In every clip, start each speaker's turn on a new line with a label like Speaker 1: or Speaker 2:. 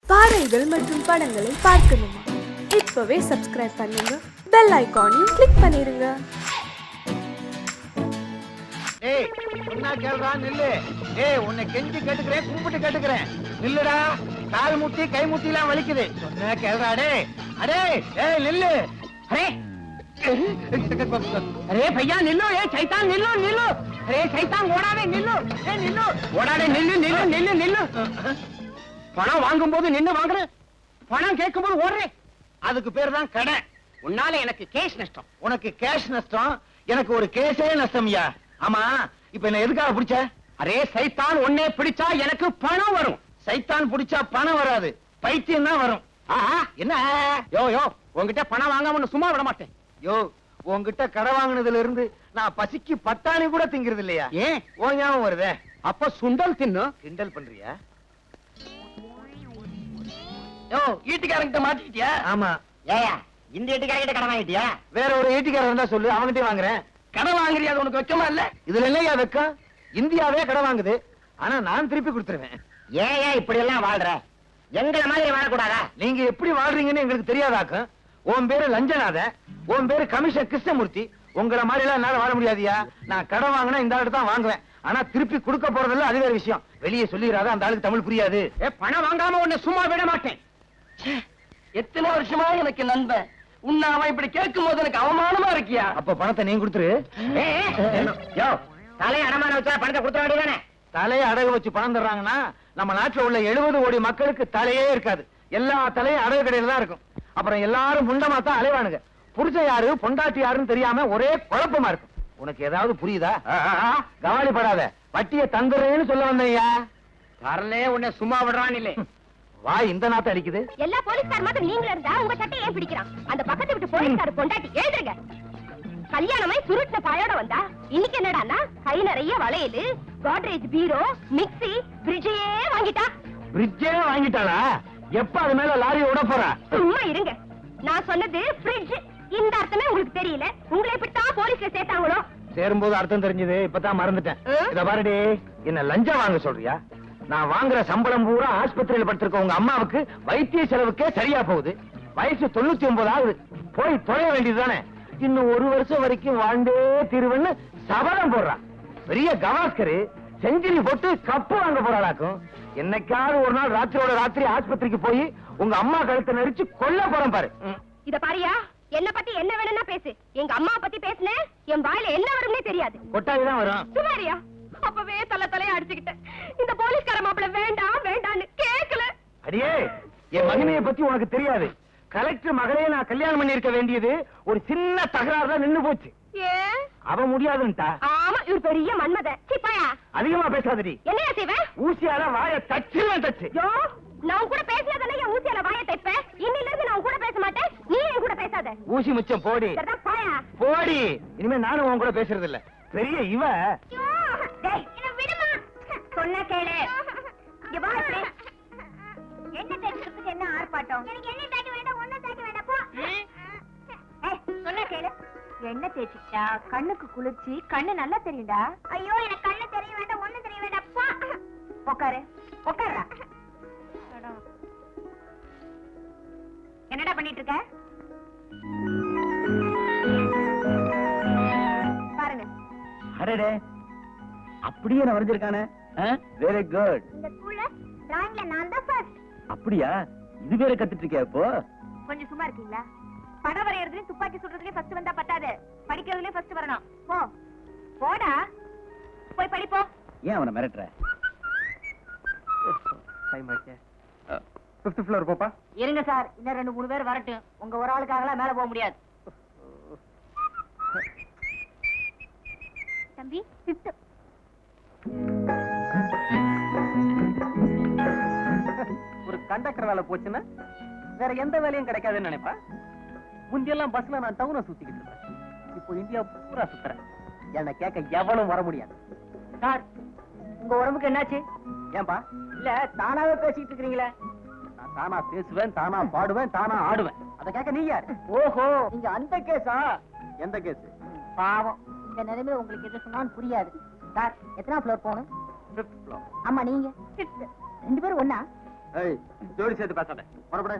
Speaker 1: பாடல்கள் மற்றும் படங்களை பார்க்கணுமா? இப்பவே சப்ஸ்கிரைப் பண்ணுங்க, பெல் ஐகானையும் கிளிக் பண்ணிருங்க.
Speaker 2: ஏய் சொன்னா கேளுடா, நில்லு. ஏய் உன்னை கெஞ்சி கேட்டுக்கிறேன், கும்பிட்டு கேட்டுக்கிறேன், நில்லுடா. கால் முட்டி கை முட்டி எல்லாம் வலிக்குது. சொன்னா கேளுடா. டேய் அடே ஏய் நில்லு. அரே अरे भैया निल्लो, ये शैतान निल्लो निल्लो. अरे शैतान ஓடாதே நில்லு. ஏய் நில்லு, ஓடாதே நில்லு நில்லு நில்லு நில்லு. பணம் வாங்கும்போது நின்னு வாங்குற, பணம் கேட்கும்போது ஓடுறே. அதுக்கு பேர் தான் கடை. உன்னால எனக்கு கேஷ் நஷ்டம். உனக்கு கேஷ் நஷ்டம், எனக்கு ஒரு கேஸே நஷ்டம்யா. ஆமா இப்ப என்ன எதுக்காக பிடிச்ச? அரே சைத்தான் உன்னை பிடிச்சா எனக்கு பணம் வரும். சைத்தான் பிடிச்சா பணம் வராது, பைத்தியம் தான் வரும். என்ன யோ யோ, உன்கிட்ட பணம் வாங்காம சும்மா விட மாட்டேன். யோ உன்கிட்ட கடை வாங்கினதுல இருந்து நான் பசிக்கு பட்டாணி கூட திங்கிறது இல்லையா? ஏன் ஓ ஞாபகம் வருதே? அப்ப சுண்டல் தின்னு கிண்டல் பண்றியா? யோ ஈட்டிக்காரங்கிட்ட மாட்டிக்கிட்டியா? ஆமா. ஏயா இந்த ஈட்டிக்காரங்கிட்ட கடை வாங்கிட்டியா? வேற ஒரு ஈட்டிக்காரன் இருந்தா சொல்லு, அவன்கிட்ட வாங்குறேன். கடை வாங்குறியா? அது உனக்கு வெக்கமா இல்ல? இதுல இல்லையா வெக்கம்? இந்தியாவே கடை வாங்குது, ஆனா நான் திருப்பி கொடுத்துருவேன். ஏன் இப்படி எல்லாம் வாழ்ற? எங்களை மாதிரி வாழக்கூடாதா? நீங்க எப்படி வாழ்றீங்கன்னு எங்களுக்கு தெரியாதாக்கும். உன் பேரு லஞ்சநாத, உன் பேரு கமிஷன் கிருஷ்ணமூர்த்தி. உங்களை மாதிரி எல்லாம் என்னால வாழ முடியாதியா. நான் கடை வாங்கினா இந்த ஆளு தான் வாங்குவேன், ஆனா திருப்பி கொடுக்க போறதில்ல, அது வேற விஷயம். வெளியே சொல்லிடாத, அந்த ஆளுக்கு தமிழ் புரியாது. பணம் வாங்காம உன்னை சும்மா விட மாட்டேன். எத்தனை வருஷமா எனக்கு நண்பன், உன்னை அவன் இப்படி கேட்கும் போது எனக்கு அவமானமா இருக்கியா? அப்ப பணத்தை நீங்க கொடுத்துரு. தலையை அடமான வச்சா பணத்தை கொடுத்த வேண்டியதானே? தலையை அடகு வச்சு பணம் தர்றாங்கன்னா நம்ம நாட்டுல உள்ள 70 கோடி மக்களுக்கு தலையே இருக்காது. எல்லா தலையும் அடகு கடையில தான் இருக்கும். அப்புறம் எல்லாரும் முண்டமா தான் அலைவானுங்க. புருஷன் யாரு பொண்டாட்டி யாருன்னு தெரியாம ஒரே குழப்பமா இருக்கும். உனக்கு ஏதாவது புரியுதா? கவலைப்படாத, வட்டியை தந்துறேன்னு சொல்ல வந்தையா. வரலே உன்னை சும்மா விடுறான் இல்லை. வாய் இந்த நாத்த அடிக்குது.
Speaker 3: எல்லா போலீஸ்கார் மாதிரி நீங்களே இருந்தா உங்க சட்டை ஏன் பிடிக்கிறான்? அந்த பக்கத்து விட்டு போலீஸ்கார் பொண்டாட்டி எழுதுங்க. கல்யாணமாய் சுருட்ட பாயோட வந்தா இன்னைக்கு என்னடான்னா கை நிறைய வளையலு, கோட்ரேஜ் பீரோ, மிக்ஸி, ஃப்ரிட்ஜே வாங்கிட்டா.
Speaker 2: ஃப்ரிட்ஜே வாங்கிட்டாளா? எப்ப அது மேல லாரி விட போறா?
Speaker 3: சும்மா இருங்க, நான் சொன்னது ஃப்ரிட்ஜ். இந்த அர்த்தமே உங்களுக்கு தெரியல. உங்களை இப்படித்தான் போலீஸ்ல சேர்த்தாங்களோ?
Speaker 2: சேரும்போது அர்த்தம் தெரிஞ்சது, இப்பதான் மறந்துட்டேன். இத பாருடி, என்ன லஞ்சம் வாங்க சொல்றியா? நான் வாங்குற சம்பளம் பூரா ஆஸ்பத்திரியில படுத்திருக்க உங்க அம்மாவுக்கு வைத்திய செலவுக்கே சரியா போகுது. வயசு 99 ஆகுது. போய் தொலைய வேண்டியதுதானே? இன்னும் 1 வருஷம் வரைக்கும் வாழ்ந்தே தீருவன்னு சபதம் போடுறான். பெரிய கவாஸ்கரு செஞ்சுரி போட்டு கப்பு வாங்க போறாளாக்கும். என்னைக்காவது ஒரு நாள் ராத்திரியோட ராத்திரி ஆஸ்பத்திரிக்கு போய் உங்க அம்மா கழுத்தை நெரிச்சு கொல்ல போறேன் பாரு.
Speaker 3: இத பாரியா, என்ன பத்தி என்ன வேணும்னா பேசு. எங்க அம்மா பத்தி பேசுன என் வாயில என்ன வரும்னே தெரியாது.
Speaker 2: கொட்டாவிதான் வரும்.
Speaker 3: சுமாரியா, அப்பவே தலைய அடிச்சுக்கிட்டேன். இந்த போலீஸ்கார மாப்பிள்ள வேண்டாம் வேண்டான்னு கேட்கல.
Speaker 2: அடியே, என் மகனைய பத்தி உனக்கு தெரியாது. கலெக்டர் மகளையே நான் கல்யாணம் பண்ணி இருக்க வேண்டியது ஒரு சின்ன தகராறு தான் நின்னு போச்சு.
Speaker 3: ஏன்
Speaker 2: அவ முடியாதுன்ட்டா.
Speaker 3: ஆமா, இவர் பெரிய மன்மத. சிப்பாயா
Speaker 2: அதிகமா பேசாதடி.
Speaker 3: என்னையா செய்வேன்?
Speaker 2: ஊசியால வாய தச்சுவேன் தச்சு.
Speaker 3: யோ, நான் கூட பேசினதானே என் ஊசியால வாய தைப்பேன். இன்னில இருந்து நான் கூட பேச மாட்டேன், நீ என் கூட பேசாத.
Speaker 2: ஊசி முச்சம் போடி.
Speaker 3: சரிதான், பாயா
Speaker 2: போடி. இனிமே நானும் உன் கூட பேசுறது இல்ல. பெரிய இவ.
Speaker 3: டேய், என்ன விடுமா? சொன்னா கேளு. இங்க வா. என்ன தேய்க்கிறதுக்கு என்ன ஆர்ப்பாட்டம்? எனக்கு என்ன தேய்க்க வேண்டாம், ஒண்ணு தேய்க்க வேண்டாம் போ. சொன்னா கேளு. என்ன தேய்ச்சிட்டா கண்ணுக்கு குளிர்ச்சி, கண்ணு நல்லா தெரியும்டா. ஐயோ, எனக்கு கண்ணு தெரிய வேண்டாம், ஒண்ணு தெரிய வேண்டாம் போ. உட்காரு உட்காருடா. என்னடா பண்ணிட்டு இருக்க? பாருங்க.
Speaker 2: அடடே, அப்படியே நான் வரைஞ்சிருக்கானே. Very good.
Speaker 3: இந்த ஸ்கூல்ல டிராயிங்ல நான் தான் ஃபர்ஸ்ட்.
Speaker 2: அப்படியா? இது வேற கத்துட்டு இருக்கியா இப்போ?
Speaker 3: கொஞ்சம் சும்மா இருக்கீங்களா? படம் வரையறதுலயும் துப்பாக்கி சுடுறதுலயும் ஃபர்ஸ்ட் வந்தா பத்தாது, படிக்கிறதுலயும் ஃபர்ஸ்ட் வரணும். போ போடா, போய் படிப்போ.
Speaker 2: ஏன் அவனை மிரட்டுற? டைம் ஆச்சு. 5th ஃப்ளோர் போப்பா.
Speaker 3: இருங்க சார், இன்னும் 2-3 பேர் வரட்டும். உங்க ஒரு ஆளுக்காகலாம் மேல போக முடியாது. தம்பி 5th.
Speaker 2: ஒரு கண்டக்டர் வேலை போச்சுன்னா வேற எந்த வேலையும் கிடைக்காதுன்னு நினைப்பா. முந்தியெல்லாம் பஸ்ல நான் டவுனை சுத்திக்கிட்டு இருப்பேன். இப்போ இந்தியா பூரா சுத்துறேன். என்ன கேட்க எவனும் வர முடியாது.
Speaker 3: சார், உங்க உடம்புக்கு என்னாச்சு?
Speaker 2: ஏன்பா?
Speaker 3: இல்ல தானாவே பேசிக்கிட்டு இருக்கீங்களே.
Speaker 2: நான் தானா பேசுவேன், தானா பாடுவேன், தானா ஆடுவேன். அத கேட்க நீ யாரு?
Speaker 3: ஓஹோ, நீங்க அந்த கேஸா?
Speaker 2: எந்த கேஸ்?
Speaker 3: பாவம், இந்த நிலைமையில உங்களுக்கு எது சொன்னாலும் புரியாது. சார், எத்தனை ஃப்ளோர் போகணும்?
Speaker 2: 5th floor.
Speaker 3: ஆமா, நீங்க 2 பேரும் ஒண்ணா?
Speaker 2: ஜோடி சேர்த்து பேசாத புறப்பட.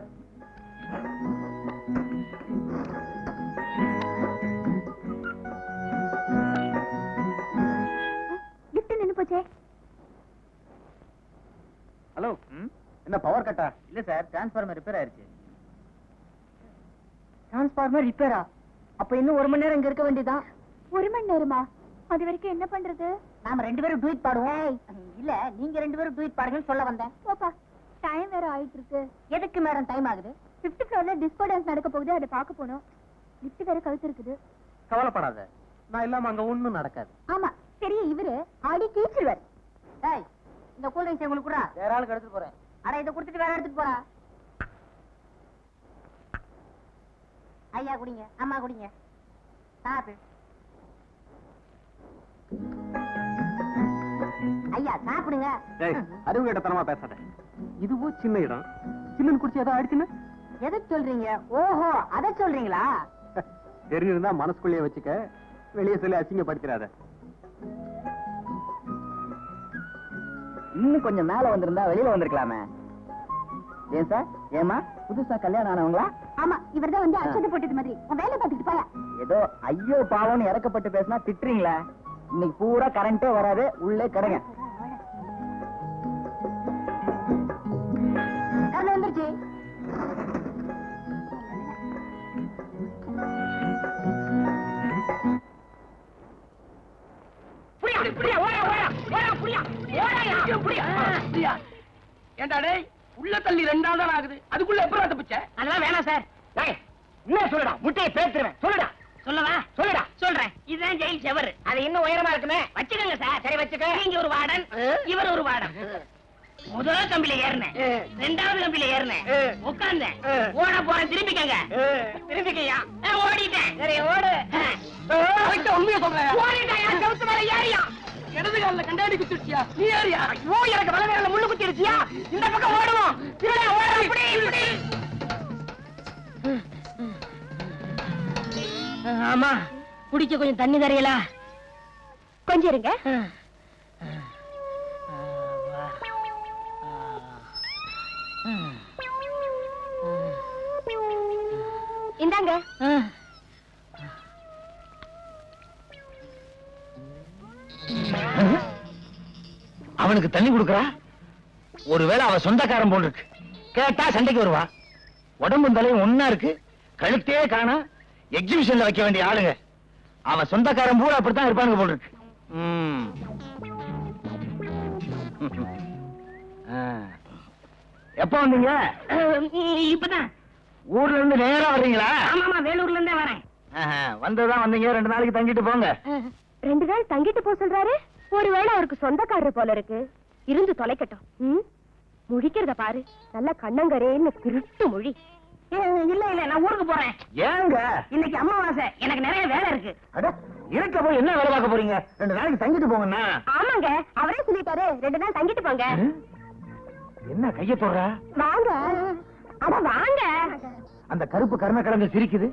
Speaker 3: லிஃப்ட் நின்னு போச்சே.
Speaker 2: ஹலோ, என்ன பவர் கட்டா?
Speaker 4: இல்ல சார், டிரான்ஸ்ஃபார்மர் ரிப்பேர் ஆயிருச்சு. டிரான்ஸ்ஃபார்மர் ரிப்பேரா? அப்ப இன்னும் 1 மணி நேரம் இங்க இருக்க வேண்டியதான்.
Speaker 3: 1 மணி நேரமா? அது வரைக்கும் என்ன பண்றது?
Speaker 4: நாம 2 பேரும் ட்வீட் பாடுவோம். இல்ல, நீங்க 2 பேரும் ட்வீட் பாடுங்கன்னு சொல்ல வந்தேன்.
Speaker 3: போப்பா, டைம் வேற ஆயிட்டு இருக்கு.
Speaker 4: எதுக்கு மேடம் டைம் ஆகுது?
Speaker 3: 5th ஃப்ளோர்ல டிஸ்கோ டான்ஸ் நடக்க போகுது, அதை பார்க்க போனோம். லிஃப்ட் வேற கழுத்து இருக்குது.
Speaker 2: கவலைப்படாத, நான் இல்லாம அங்க ஒண்ணும் நடக்காது.
Speaker 3: ஆமா, சரி, இவரு ஆடி கீச்சிருவார்.
Speaker 4: டேய், இந்த கூல் ட்ரிங்க்ஸ் உங்களுக்கு குறா. வேற ஆளுக்கு எடுத்துட்டு போறேன். அட, இத கொடுத்துட்டு வேற எடுத்துட்டு போறா. ஐயா குடிங்க, அம்மா குடிங்க. சாப்பிடு. ஐயா சாப்பிடுங்க.
Speaker 2: அறிவு கேட்டத்தனமா பேசாத. இதுவும் சின்ன இடம், சில்லுன்னு குடிச்சு ஏதோ ஆயிடுச்சுன்னு
Speaker 4: எதை சொல்றீங்க? ஓஹோ, அத சொல்றீங்களா?
Speaker 2: தெரிஞ்சிருந்தா மனசுக்குள்ளேயே வச்சுக்க, வெளியே சொல்லி அசிங்கப்படுத்திடாத.
Speaker 4: இன்னும் கொஞ்சம் மேல வந்திருந்தா வெளியில வந்திருக்கலாமே. ஏன் சார், ஏமா புதுசா கல்யாணம் ஆனவங்களா?
Speaker 3: ஆமா, இவர்தான் வந்து அச்சத்தை போட்டது மாதிரி. உன் வேலை பார்த்துட்டு போயா.
Speaker 4: ஏதோ ஐயோ பாவம்னு இறக்கப்பட்டு பேசினா திட்டுறீங்களா? இன்னைக்கு பூரா கரண்டே வராது, உள்ளே கிடங்க. கரண்ட் வந்துருச்சு.
Speaker 2: ஏண்டா டேய், உள்ள தள்ளி 2 நாள் தான் ஆகுது, அதுக்குள்ள எப்பறம் தப்பிச்ச?
Speaker 4: அதெல்லாம் வேணாம் சார்.
Speaker 2: என்ன சொல்லுடா, முட்டையை பேத்துறேன். சொல்லுடா.
Speaker 4: சொல்லவா?
Speaker 2: சொல்லுடா.
Speaker 4: சொல்றேன். இதுதான் ஜெயில் செவர். அது இன்னும் உயரமா இருக்குமே. வச்சுக்கோங்க சார். சரி வச்சுக்க. நீங்க ஒரு வார்டன், இவர் ஒரு வார்டன். முதல் கம்பியில ஏறினேன், 2வது கம்பியில ஏறினேன், உட்கார்ந்தேன், ஓட போறேன். திரும்பிக்கங்க. திரும்பிக்கையா? ஓடிட்டேன். சரி ஓடு.
Speaker 2: உண்மையை சொல்றேன்.
Speaker 4: ஓடிட்டாயா? செவுத்து மேல ஏறியா?
Speaker 2: இடது காலில் கண்டாடி குத்திருச்சியா? நீ ஏறியா?
Speaker 4: ஐயோ, எனக்கு வலது கால்ல முள்ளு குத்திருச்சியா? இந்த பக்கம் ஓடுவோம். திருட ஓட. இப்படி இப்படி. ஆமா, குடிக்க கொஞ்சம் தண்ணி தரையலா?
Speaker 3: கொஞ்சம் இருங்க. இந்தாங்க.
Speaker 2: அவனுக்கு தண்ணி கொடுக்கறா? ஒருவேளை அவ சொந்தக்காரன் போல் இருக்கு. கேட்டா சண்டைக்கு வருவா. உடம்பும் தலையும் ஒன்னா இருக்கு, கழுத்தே காணா. எக்ஸிபிஷன்ல வைக்க வேண்டிய ஆளுங்க. அவன் சொந்தக்காரன் பூரா அப்படித்தான் இருப்பானுங்க போல் இருக்கு. எப்ப வந்தீங்க?
Speaker 4: இப்பதான்.
Speaker 2: ஊர்ல இருந்து நேரா வர்றீங்களா?
Speaker 4: ஆமாமா, வேலூர்ல இருந்தே வரேன்.
Speaker 2: வந்ததான் வந்தீங்க, 2 நாளைக்கு தங்கிட்டு போங்க.
Speaker 3: 2 நாள் தங்கிட்டு போ சொல்றாரு. ஒருவேளை அவருக்கு சொந்தக்காரர் போல இருக்கு. இருந்து தொலைக்கட்டும். முழிக்கிறத பாரு, நல்ல கண்ணங்கரேன்னு திருட்டு மொழி.
Speaker 4: இல்ல இல்ல, நான் ஊருக்கு போறேன்.
Speaker 2: ஏங்க?
Speaker 4: இன்னைக்கு அமாவாசை, எனக்கு நிறைய வேலை இருக்கு.
Speaker 2: அட, இருக்க போய் என்ன வேலை பார்க்க போறீங்க? 2 நாளைக்கு தங்கிட்டு போங்கண்ணா.
Speaker 3: ஆமாங்க, அவரே சொல்லிட்டாரு 2 நாள் தங்கிட்டு போங்க.
Speaker 2: என்ன கைய போடுற?
Speaker 3: வாங்க. அட வாங்க.
Speaker 2: அந்த கருப்பு கருணை கலந்து சிரிக்குது.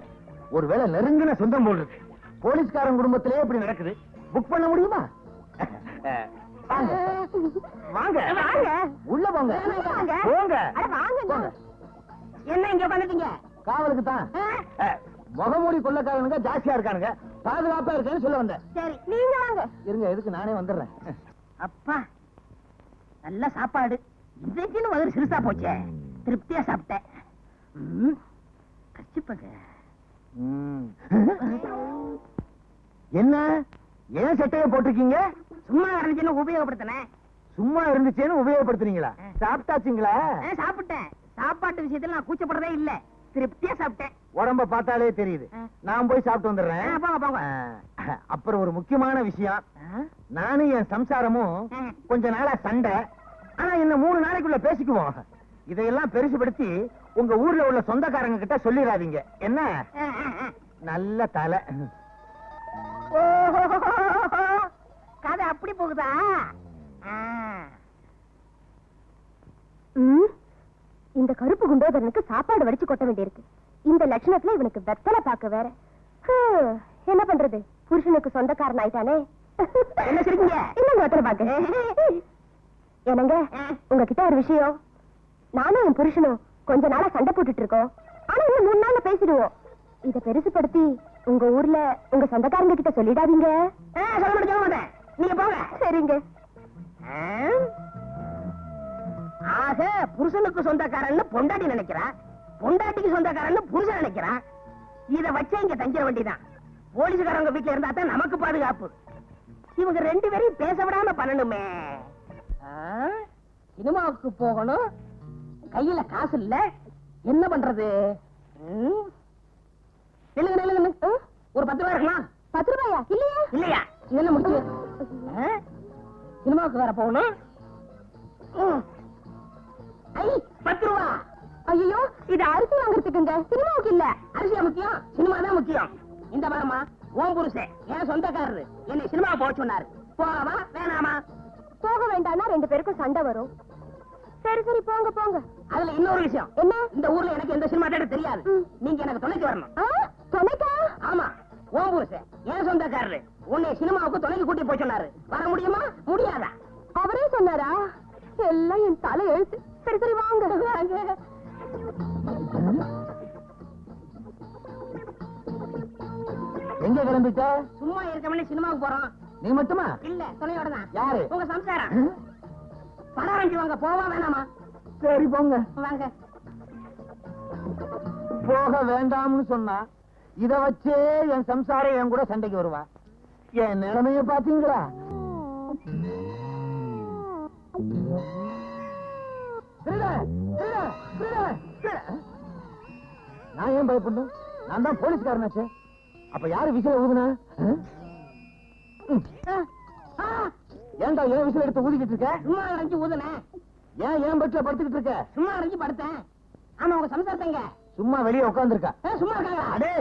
Speaker 2: ஒருவேளை நெருங்கின சொந்தம் போல் இருக்கு. போலீஸ்காரன் குடும்பத்திலே இப்படி நடக்குது. புக் பண்ண முடியுமா? வாங்க வாங்க
Speaker 3: வாங்க.
Speaker 2: உள்ள போங்க.
Speaker 3: வாங்க.
Speaker 2: போங்க.
Speaker 3: அட வாங்க.
Speaker 2: போங்க.
Speaker 4: என்ன இங்க உட்காந்துட்டீங்க?
Speaker 2: காவலுக்கு தான். முகமூடி கொள்ளக்காரனுங்க ஜாஸ்தியா இருக்கானுங்க, பாதுகாப்பா இருக்கேன்னு சொல்ல வந்தேன்.
Speaker 3: சரி, நீங்க வாங்க.
Speaker 2: இருங்க, எதுக்கு நானே வந்துடுறேன்.
Speaker 4: அப்பா, நல்ல சாப்பாடு. இதுக்குன்னு முதல்ல சிறுசா போச்சே. திருப்தியா சாப்பிட்டேன். கச்சிப்பங்க.
Speaker 2: என்ன ஏன் சட்டையை போட்டிருக்கீங்க?
Speaker 4: சும்மா இருந்துச்சுன்னு உபயோகப்படுத்தினேன்.
Speaker 2: சும்மா இருந்துச்சேன்னு உபயோகப்படுத்துறீங்களா? சாப்பிட்டாச்சுங்களா?
Speaker 4: சாப்பிட்டேன். சாப்பாட்டு விஷயத்துல நான் கூச்சப்படுறதே இல்ல. திருப்தியா சாப்பிட்டேன்.
Speaker 2: உடம்ப பார்த்தாலே தெரியுது. நான் போய் சாப்பிட்டு வந்துடுறேன்.
Speaker 4: போங்க போங்க.
Speaker 2: அப்புறம் ஒரு முக்கியமான விஷயம். நானும் என் சம்சாரமும் கொஞ்ச நாளா சண்டை. ஆனா என்ன 3 நாளைக்குள்ள பேசிக்குவோம். இதையெல்லாம் பெருசுபடுத்தி உங்க ஊர்ல உள்ள சொந்தக்காரங்க கிட்ட சொல்லிடாதீங்க. என்ன? நல்ல தலை.
Speaker 4: கதை அப்படி போகுதா?
Speaker 3: இந்த கருப்பு குண்டோதரனுக்கு சாப்பாடு வடிச்சு கொட்ட வேண்டியிருக்கு. இந்த லட்சணத்துல இவனுக்கு வெத்தலை பாக்க வேற. என்ன பண்றது, புருஷனுக்கு சொந்தக்காரன் ஆயிட்டானே.
Speaker 4: என்ன சிரிக்கீங்க?
Speaker 3: இன்னும் வெத்தலை பாக்க. என்னங்க, உங்ககிட்ட ஒரு விஷயம். நானும் என் புருஷனும் கொஞ்ச நாளா சண்டை போட்டுட்டு இருக்கோம். ஆனா இன்னும் 3 நாள்ல பேசிடுவோம். இத பெருசுபடுத்தி உங்க ஊர்ல உங்க சொந்தக்காரங்க கிட்ட சொல்லிடாதீங்க.
Speaker 4: சொல்ல மாட்டேன், நீங்க போங்க.
Speaker 3: சரிங்க.
Speaker 4: ஆக புருஷனுக்கு சொந்தக்காரன்னு பொண்டாட்டி நினைக்கிறா, பொண்டாட்டிக்கு சொந்தக்காரன்னு புருஷன் நினைக்கிறா. இத வச்சே இங்க தங்கிட வேண்டியதான். போலீஸ்காரங்க வீட்டுல இருந்தா தான் நமக்கு பாதுகாப்பு. இவங்க 2 பேரையும் பேச விடாம பண்ணணுமே. சினிமாவுக்கு போகணும், கையில காசு இல்ல, என்ன பண்றது? ஒரு 10 ரூபாய் இருக்கலாம்.
Speaker 3: 10 ரூபாயா? இல்லையா?
Speaker 4: இல்லையா? இது என்ன முடிச்சு? சினிமாவுக்கு வேற போகணும். 10 ரூபா.
Speaker 3: ஐயோ, இது அரிசி வாங்குறதுக்குங்க, சினிமாவுக்கு இல்ல.
Speaker 4: அரிசியா முக்கியம்? சினிமா தான் முக்கியம். இந்த வரமா ஓம் புருஷன் என் சொந்தக்காரரு என்னை சினிமா போக சொன்னாரு. போகவா வேணாமா?
Speaker 3: போக வேண்டாம்னா 2 பேருக்கும் சண்டை வரும். சரி சரி, போங்க போங்க.
Speaker 4: அதுல இன்னொரு விஷயம்
Speaker 3: என்ன?
Speaker 4: இந்த ஊர்ல எனக்கு எந்த சினிமா தேட தெரியாது. நீங்க எனக்கு துணைக்கு வரணும்.
Speaker 3: துணைக்கா?
Speaker 4: ஆமா, ஓம் புருஷன் என் சொந்தக்காரரு உன்னை சினிமாவுக்கு துணைக்கு கூட்டி போய் சொன்னாரு. வர முடியுமா முடியாதா?
Speaker 3: அவரே சொன்னாரா? எல்லாம் என் தலை எழுத்து. சரி சரி, வாங்க வாங்க.
Speaker 2: எங்க கிளம்பிட்ட?
Speaker 4: சும்மா இருக்கவனே சினிமாவுக்கு போறோம்.
Speaker 2: நீ மட்டுமா?
Speaker 4: இல்ல, துணையோட தான்.
Speaker 2: யாரு?
Speaker 4: உங்க சம்சாரம். பணம் ஆரம்பிச்சு வாங்க. போவா வேணாமா?
Speaker 2: சரி போங்க.
Speaker 4: வாங்க.
Speaker 2: போக வேண்டாம்னு சொன்னா இத வச்சே என் சம்சாரம் என் கூட சண்டைக்கு வருவா. என் நிலைமைய பாத்தீங்களா? நான் ஏன் பயப்படணும்? நான் தான் போலீஸ்காரனாச்சே. அப்ப யாரு விசில ஊதுனா? ஏன்டா ஏன் விசில் எடுத்து ஊதிக்கிட்டு இருக்க?
Speaker 4: சும்மா அடைஞ்சு ஊதுனேன்.
Speaker 2: ஏன் பெட்ல படுத்துக்கிட்டு இருக்க?
Speaker 4: சும்மா அடைஞ்சு படுத்தேன். ஆமா, உங்க சம்சாரத்தங்க
Speaker 2: சும்மா வெளியே உட்கார்ந்துருக்கா.
Speaker 4: சும்மா இருக்காங்க.
Speaker 2: அடே,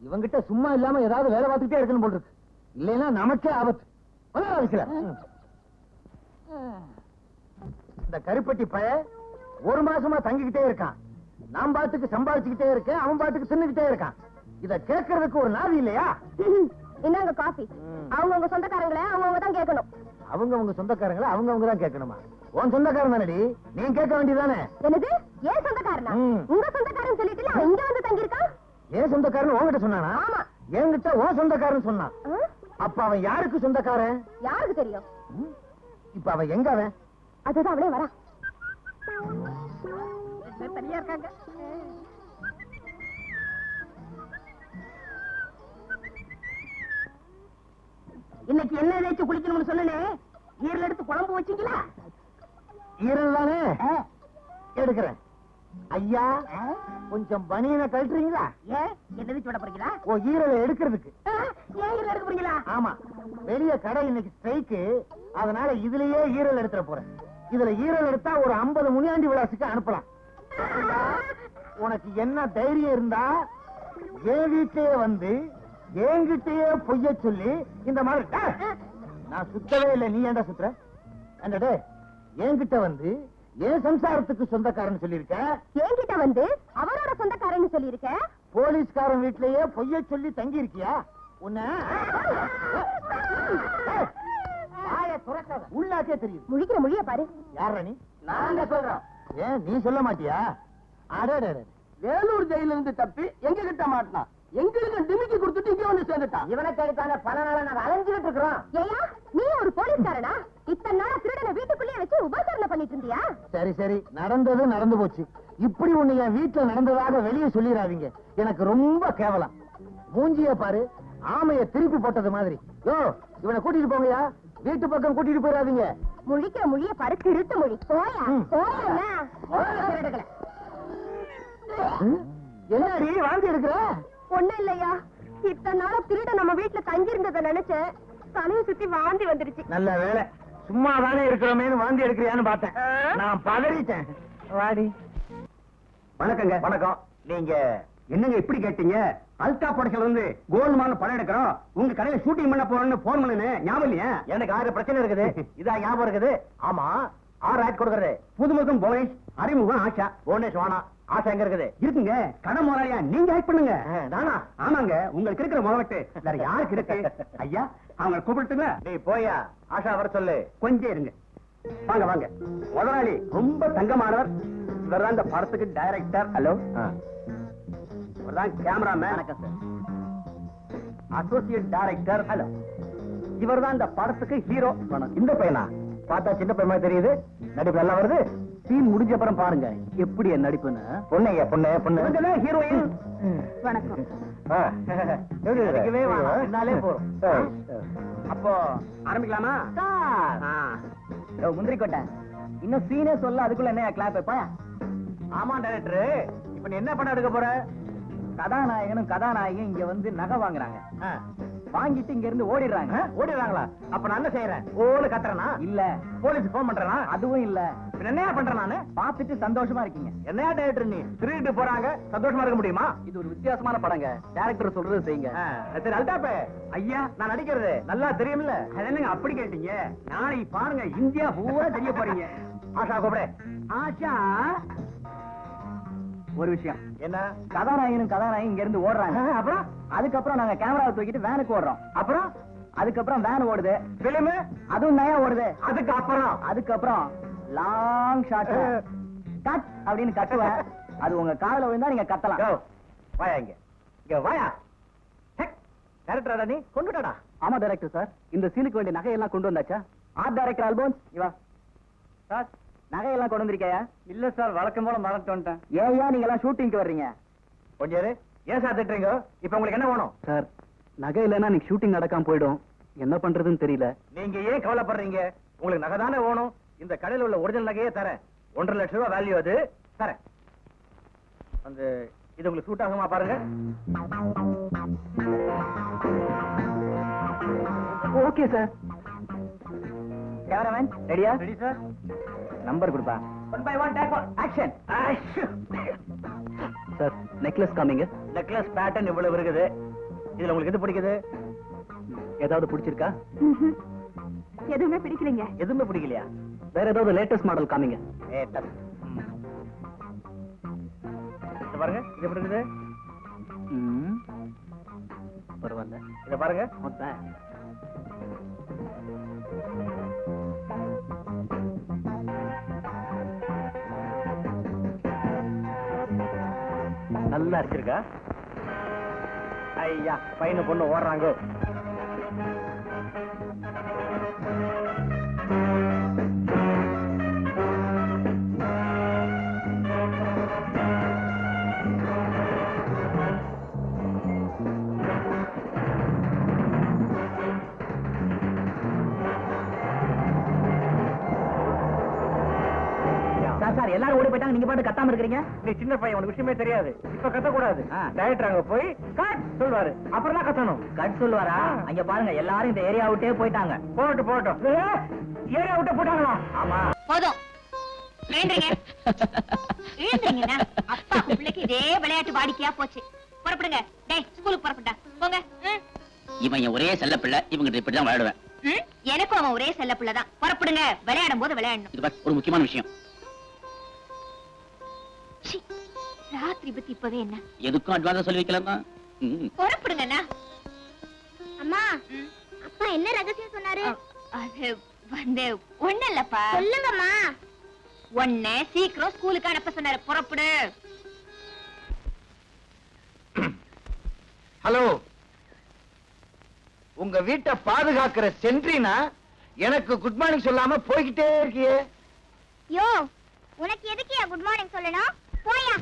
Speaker 2: இவங்கிட்ட சும்மா இல்லாம ஏதாவது வேலை பார்த்துக்கிட்டே இருக்கணும் போல் இருக்கு. இல்லைன்னா நமக்கே ஆபத்து. விசில. இந்த கருப்பட்டி பய 1 மாசமா தங்கிக்கிட்டே இருக்கான். நான் பாட்டுக்கு சம்பாதிச்சுக்கிட்டே இருக்கேன், அவன் பாட்டுக்கு தின்னுக்கிட்டே இருக்கான். இத கேட்கறதுக்கு ஒரு நாதி இல்லையா?
Speaker 3: என்னங்க காபி? அவங்க உங்க சொந்தக்காரங்களே அவங்க தான் கேட்கணும்.
Speaker 2: அவங்க சொந்தக்காரங்களை அவங்க தான் கேட்கணுமா? உன் சொந்தக்காரன் தானடி, நீ கேட்க வேண்டியதானே?
Speaker 3: என்னது? ஏன் சொந்தக்காரனா? உங்க சொந்தக்காரன் சொல்லிட்டு இங்க வந்து தங்கி இருக்கான்.
Speaker 2: ஏன் சொந்தக்காரன் உன்கிட்ட சொன்னானா?
Speaker 3: ஆமா.
Speaker 2: என்கிட்ட உன் சொந்தக்காரன் சொன்னான். அப்ப அவன் யாருக்கு சொந்தக்காரன்?
Speaker 3: யாருக்கு தெரியும்?
Speaker 2: இப்ப அவன் எங்க? அவன்
Speaker 3: அதுதான் அவளே வரா.
Speaker 4: தனியா இருக்காங்க. இன்னைக்கு என்ன தேய்ச்சி குளிக்கணும்னு சொன்னே, ஈரல் எடுத்து குழம்பு வச்சீங்களா?
Speaker 2: ஈரல் தானே எடுக்கிறேன். ஐயா, கொஞ்சம் பனியனை கழட்டுறீங்களா?
Speaker 4: ஏன் என்ன தேய்ச்சி விட போறீங்களா?
Speaker 2: ஓ, ஈரலை எடுக்கிறதுக்கு.
Speaker 4: ஏன் ஈரல் எடுக்க போறீங்களா?
Speaker 2: ஆமா, வெளிய கடை இன்னைக்கு ஸ்ட்ரைக்கு, அதனால இதுலயே ஈரல் எடுத்துற போறேன். இதுல ஈரல் எடுத்தா ஒரு 50 முனியாண்டி விலாசுக்கு அனுப்பலாம். உனக்கு என்ன தைரியம் இருந்தா என் வீட்லயே வந்து என்கிட்டயே பொய்ய சொல்லி இந்த மாதிரி நான் சுத்தவே இல்லை, நீ ஏன்டா சுத்துற? என்னடே, என்கிட்ட வந்து என் சம்சாரத்துக்கு சொந்தக்காரன் சொல்லிருக்க,
Speaker 3: என்கிட்ட வந்து அவரோட சொந்தக்காரன்னு சொல்லிருக்க,
Speaker 2: போலீஸ்காரன் வீட்லயே பொய்ய சொல்லி தங்கி இருக்கியா? உன்ன உள்ளாக்கே தெரியும்.
Speaker 3: முழிக்கிற மொழிய பாரு.
Speaker 2: யாரா நீ? நாங்க சொல்றோம். ஏன் நீ சொல்ல மாட்டியா? அடடே, வேலூர் ஜெயில இருந்து தப்பி எங்க கிட்ட மாட்டான், எங்களுக்கு டிமிக்கி கொடுத்துட்டு இங்க வந்து சேர்ந்துட்டான். இவனை கேட்டான பல நாளா நாங்க அலைஞ்சுட்டு இருக்கிறோம்.
Speaker 3: ஏயா, நீ ஒரு போலீஸ்காரனா? இத்தனை நாளா திருடனை வீட்டுக்குள்ளேயே வச்சு உபசரணை பண்ணிட்டு இருந்தியா?
Speaker 2: சரி சரி, நடந்தது நடந்து போச்சு. இப்படி ஒண்ணு என் வீட்டுல நடந்ததாக வெளியே சொல்லிடாதீங்க, எனக்கு ரொம்ப கேவலம். மூஞ்சிய பாரு, ஆமைய திருப்பி போட்டது மாதிரி. யோ, இவனை கூட்டிட்டு போங்கயா, வீட்டு பக்கம் கூட்டிட்டு போயிடாதீங்க.
Speaker 3: முழிக்கிற மொழிய பாரு, திருட்டு மொழி. போயா போயா.
Speaker 2: என்னடி வாந்தி எடுக்கிற?
Speaker 3: ஒண்ணும் இல்லையா, இத்தனை நாளா திருட நம்ம வீட்டுல தங்கி இருந்ததை நினைச்சேன், தலையை சுத்தி வாந்தி வந்துருச்சு.
Speaker 2: நல்ல வேலை, சும்மா தானே இருக்கிறோமேனு வாந்தி எடுக்கிறியான்னு பார்த்தேன். நான் பதறிட்டேன். வாடி.
Speaker 5: வணக்கங்க.
Speaker 2: வணக்கம். நீங்க
Speaker 5: என்னங்க இப்படி கேட்டீங்க? அல்டா படத்துல இருந்து கோல்மால் படம் எடுக்கிறோம், உங்க கடையில ஷூட்டிங் பண்ண போறோம்னு போன் பண்ணு. ஞாபகம் இல்லையா?
Speaker 2: எனக்கு 6 பிரச்சனை இருக்குது, இதா ஞாபகம் இருக்குது. ஆமா, 6 ஆட் கொடுக்கறது.
Speaker 5: புதுமுகம் புவனேஷ், அறிமுகம் ஆஷா.
Speaker 2: புவனேஷ் வானா, ஆசை எங்க இருக்குது?
Speaker 5: இருக்குங்க, கடை முதலாளியா நீங்க ஆக்ட் பண்ணுங்க.
Speaker 2: நானா?
Speaker 5: ஆமாங்க, உங்களுக்கு இருக்கிற முதலட்டு வேற யாருக்கு இருக்கு? ஐயா, அவங்க கூப்பிட்டுங்களா?
Speaker 2: நீ போயா, ஆஷா வர சொல்லு.
Speaker 5: கொஞ்சம் இருங்க. வாங்க வாங்க. முதலாளி ரொம்ப தங்கமானவர். இவர்தான் இந்த படத்துக்கு டைரக்டர். ஹலோ. இவர்தான் கேமராமேன். வணக்கம் சார். Associate director. ஹலோ. இவர்தான் இந்த படத்துக்கு ஹீரோ. இந்த பையனா? பார்த்தா சின்ன பையமா தெரியுது. நடிப்பு நல்லா வருது. சீன் முடிஞ்ச அப்புறம் பாருங்க எப்படி என் நடிப்புன்னு. பொண்ணுங்க பொண்ணு பொண்ணு ஹீரோயின்.
Speaker 3: வணக்கம்.
Speaker 5: நடிக்கவே வேணாம். என்னாலே போறோம். அப்போ ஆரம்பிக்கலாமா? முந்திரி கொட்டை இன்னும் சீனே சொல்ல அதுக்குள்ள என்ன கிளாப் வைப்பா? ஆமா டைரக்டர். இப்ப நீ என்ன பண்ண எடுக்க போற? கதாநாயகனும் கதாநாயகியும் இங்க வந்து நகை வாங்குறாங்க. வாங்கிட்டு இங்க இருந்து ஓடிடுறாங்க. ஓடிடுறாங்களா? அப்ப நான் என்ன செய்யறேன்? ஓடு கத்துறனா? இல்ல. போலீஸ் போன் பண்றனா? அதுவும் இல்ல. என்னையா பண்றேன் நானு? பாத்துட்டு சந்தோஷமா இருக்கீங்க. என்னையா டைரக்டர் நீ? திருட்டு போறாங்க சந்தோஷமா இருக்க முடியுமா? இது ஒரு வித்தியாசமான படங்க. டைரக்டர் சொல்றது செய்யுங்க. சரி அல்டாப்பே. ஐயா நான் நடிக்கிறது நல்லா தெரியும்ல. என்னங்க அப்படி கேட்டீங்க? நாளைக்கு பாருங்க இந்தியா பூரா தெரிய போறீங்க. ஆஷா கூப்பிடு. ஆஷா ஒரு விஷயம். என்ன? கதாநாயகனும் கதாநாயகி இங்க இருந்து ஓடுறாங்க. அப்புறம் அதுக்கப்புறம் நாங்க கேமராவை தூக்கிட்டு வேனுக்கு ஓடுறோம். அப்புறம் அதுக்கப்புறம் வேன் ஓடுது. பிலிம் அதுவும் நயா ஓடுது. அதுக்கப்புறம் லாங் ஷாட் கட் அப்படின்னு கட்டுவேன். அது உங்க காதுல விழுந்தா நீங்க கத்தலாம். வாயா இங்க. இங்க வாயா. டைரக்டரா நீ? கொண்டுடா. ஆமா டைரக்டர் சார். இந்த சீனுக்கு வேண்டிய நகையெல்லாம் கொண்டு வந்தாச்சா? ஆர்ட் டைரக்டர் ஆல்போன்ஸ் இவா. சார் நகையெல்லாம் கொண்டு வந்திருக்கையா? இல்ல சார் வழக்கம் போல மறந்துட்டு வந்துட்டேன். ஏயா நீங்க எல்லாம் ஷூட்டிங்க்கு வர்றீங்க? கொஞ்சம் ஏன் சார் திட்டுறீங்க? இப்ப உங்களுக்கு என்ன வேணும்? சார் நகை இல்லைன்னா நீங்க ஷூட்டிங் நடக்காம போயிடும். என்ன பண்றதுன்னு தெரியல. நீங்க ஏன் கவலைப்படுறீங்க? உங்களுக்கு நகை தானே வேணும். இந்த கடையில் உள்ள ஒரிஜினல் நகையே தரேன். 1.5 லட்சம் ரூபாய் வேல்யூ அது தரேன். அந்த இது உங்களுக்கு சூட் ஆகுமா பாருங்க. Okay sir. கேமராமேன் ரெடியா? Ready sir. நம்பர் கொடுப்பா. 1 by 1 take action. Sir necklace காமிங்க. நெக்லஸ் பேட்டர்ன் இவ்வளவு இருக்குது. இதுல உங்களுக்கு எது பிடிக்குது? ஏதாவது பிடிச்சிருக்கா?
Speaker 3: எதுவுமே பிடிக்கலைங்க.
Speaker 5: எதுவுமே பிடிக்கலையா? வேற ஏதாவது லேட்டஸ்ட் மாடல் காமிங்க. லேட்டஸ்ட். இது பாருங்க இது எப்படி இருக்குது? பரவாயில்ல. இத பாருங்க. நல்லா அடிச்சிருக்கா? ஐயா பையனு பொண்ணு ஓடுறாங்க. சார் எல்லாரும் ஓடி போயிட்டாங்க. நீங்க பாட்டு கத்தாம இருக்கீங்க. நீ சின்ன பையன் உனக்கு விஷயமே தெரியாது. இப்ப கத்த கூடாது. டைரக்டர் அங்க போய் கட் சொல்வாரு. அப்புறம் தான் கத்தணும். கட் சொல்வாரா? அங்க பாருங்க எல்லாரும் இந்த ஏரியா விட்டே போயிட்டாங்க. போட்டோம். ஏரியா விட்டே போட்டாங்களா? ஆமா.
Speaker 3: போதும். எழுந்திருங்க. எழுந்திருங்கண்ணா. அப்பா பிள்ளைக்கு இதே விளையாட்டு வாடிக்கையா போச்சு. புறப்படுங்க. டேய் ஸ்கூலுக்கு புறப்பட்டா. போங்க.
Speaker 4: இவன் என் ஒரே செல்ல பிள்ளை. இவங்கிட்ட இப்படிதான் விளையாடுவேன்.
Speaker 3: எனக்கும் அவன் ஒரே செல்ல பிள்ளைதான். புறப்படுங்க. விளையாடும் போது விளையாடணும்.
Speaker 4: இது ஒரு முக்கியமான விஷயம்.
Speaker 3: ராத்திரி பத்தி இப்பவே என்ன?
Speaker 4: எதுக்கும் அட்வான்ஸா சொல்லி வைக்கலாமா?
Speaker 3: புறப்படுங்கண்ணா. அம்மா அப்பா என்ன ரகசியம் சொன்னாரு? அது வந்து ஒண்ணு இல்லப்பா. சொல்லுங்கம்மா. ஒண்ணு சீக்கிரம் ஸ்கூலுக்கு அனுப்ப சொன்னாரு. புறப்படு.
Speaker 2: ஹலோ. உங்க வீட்டை பாதுகாக்கிற சென்ட்ரினா எனக்கு குட் மார்னிங் சொல்லாம போய்கிட்டே இருக்கியே.
Speaker 3: யோ உனக்கு எதுக்கு குட் மார்னிங் சொல்லணும்? போயா.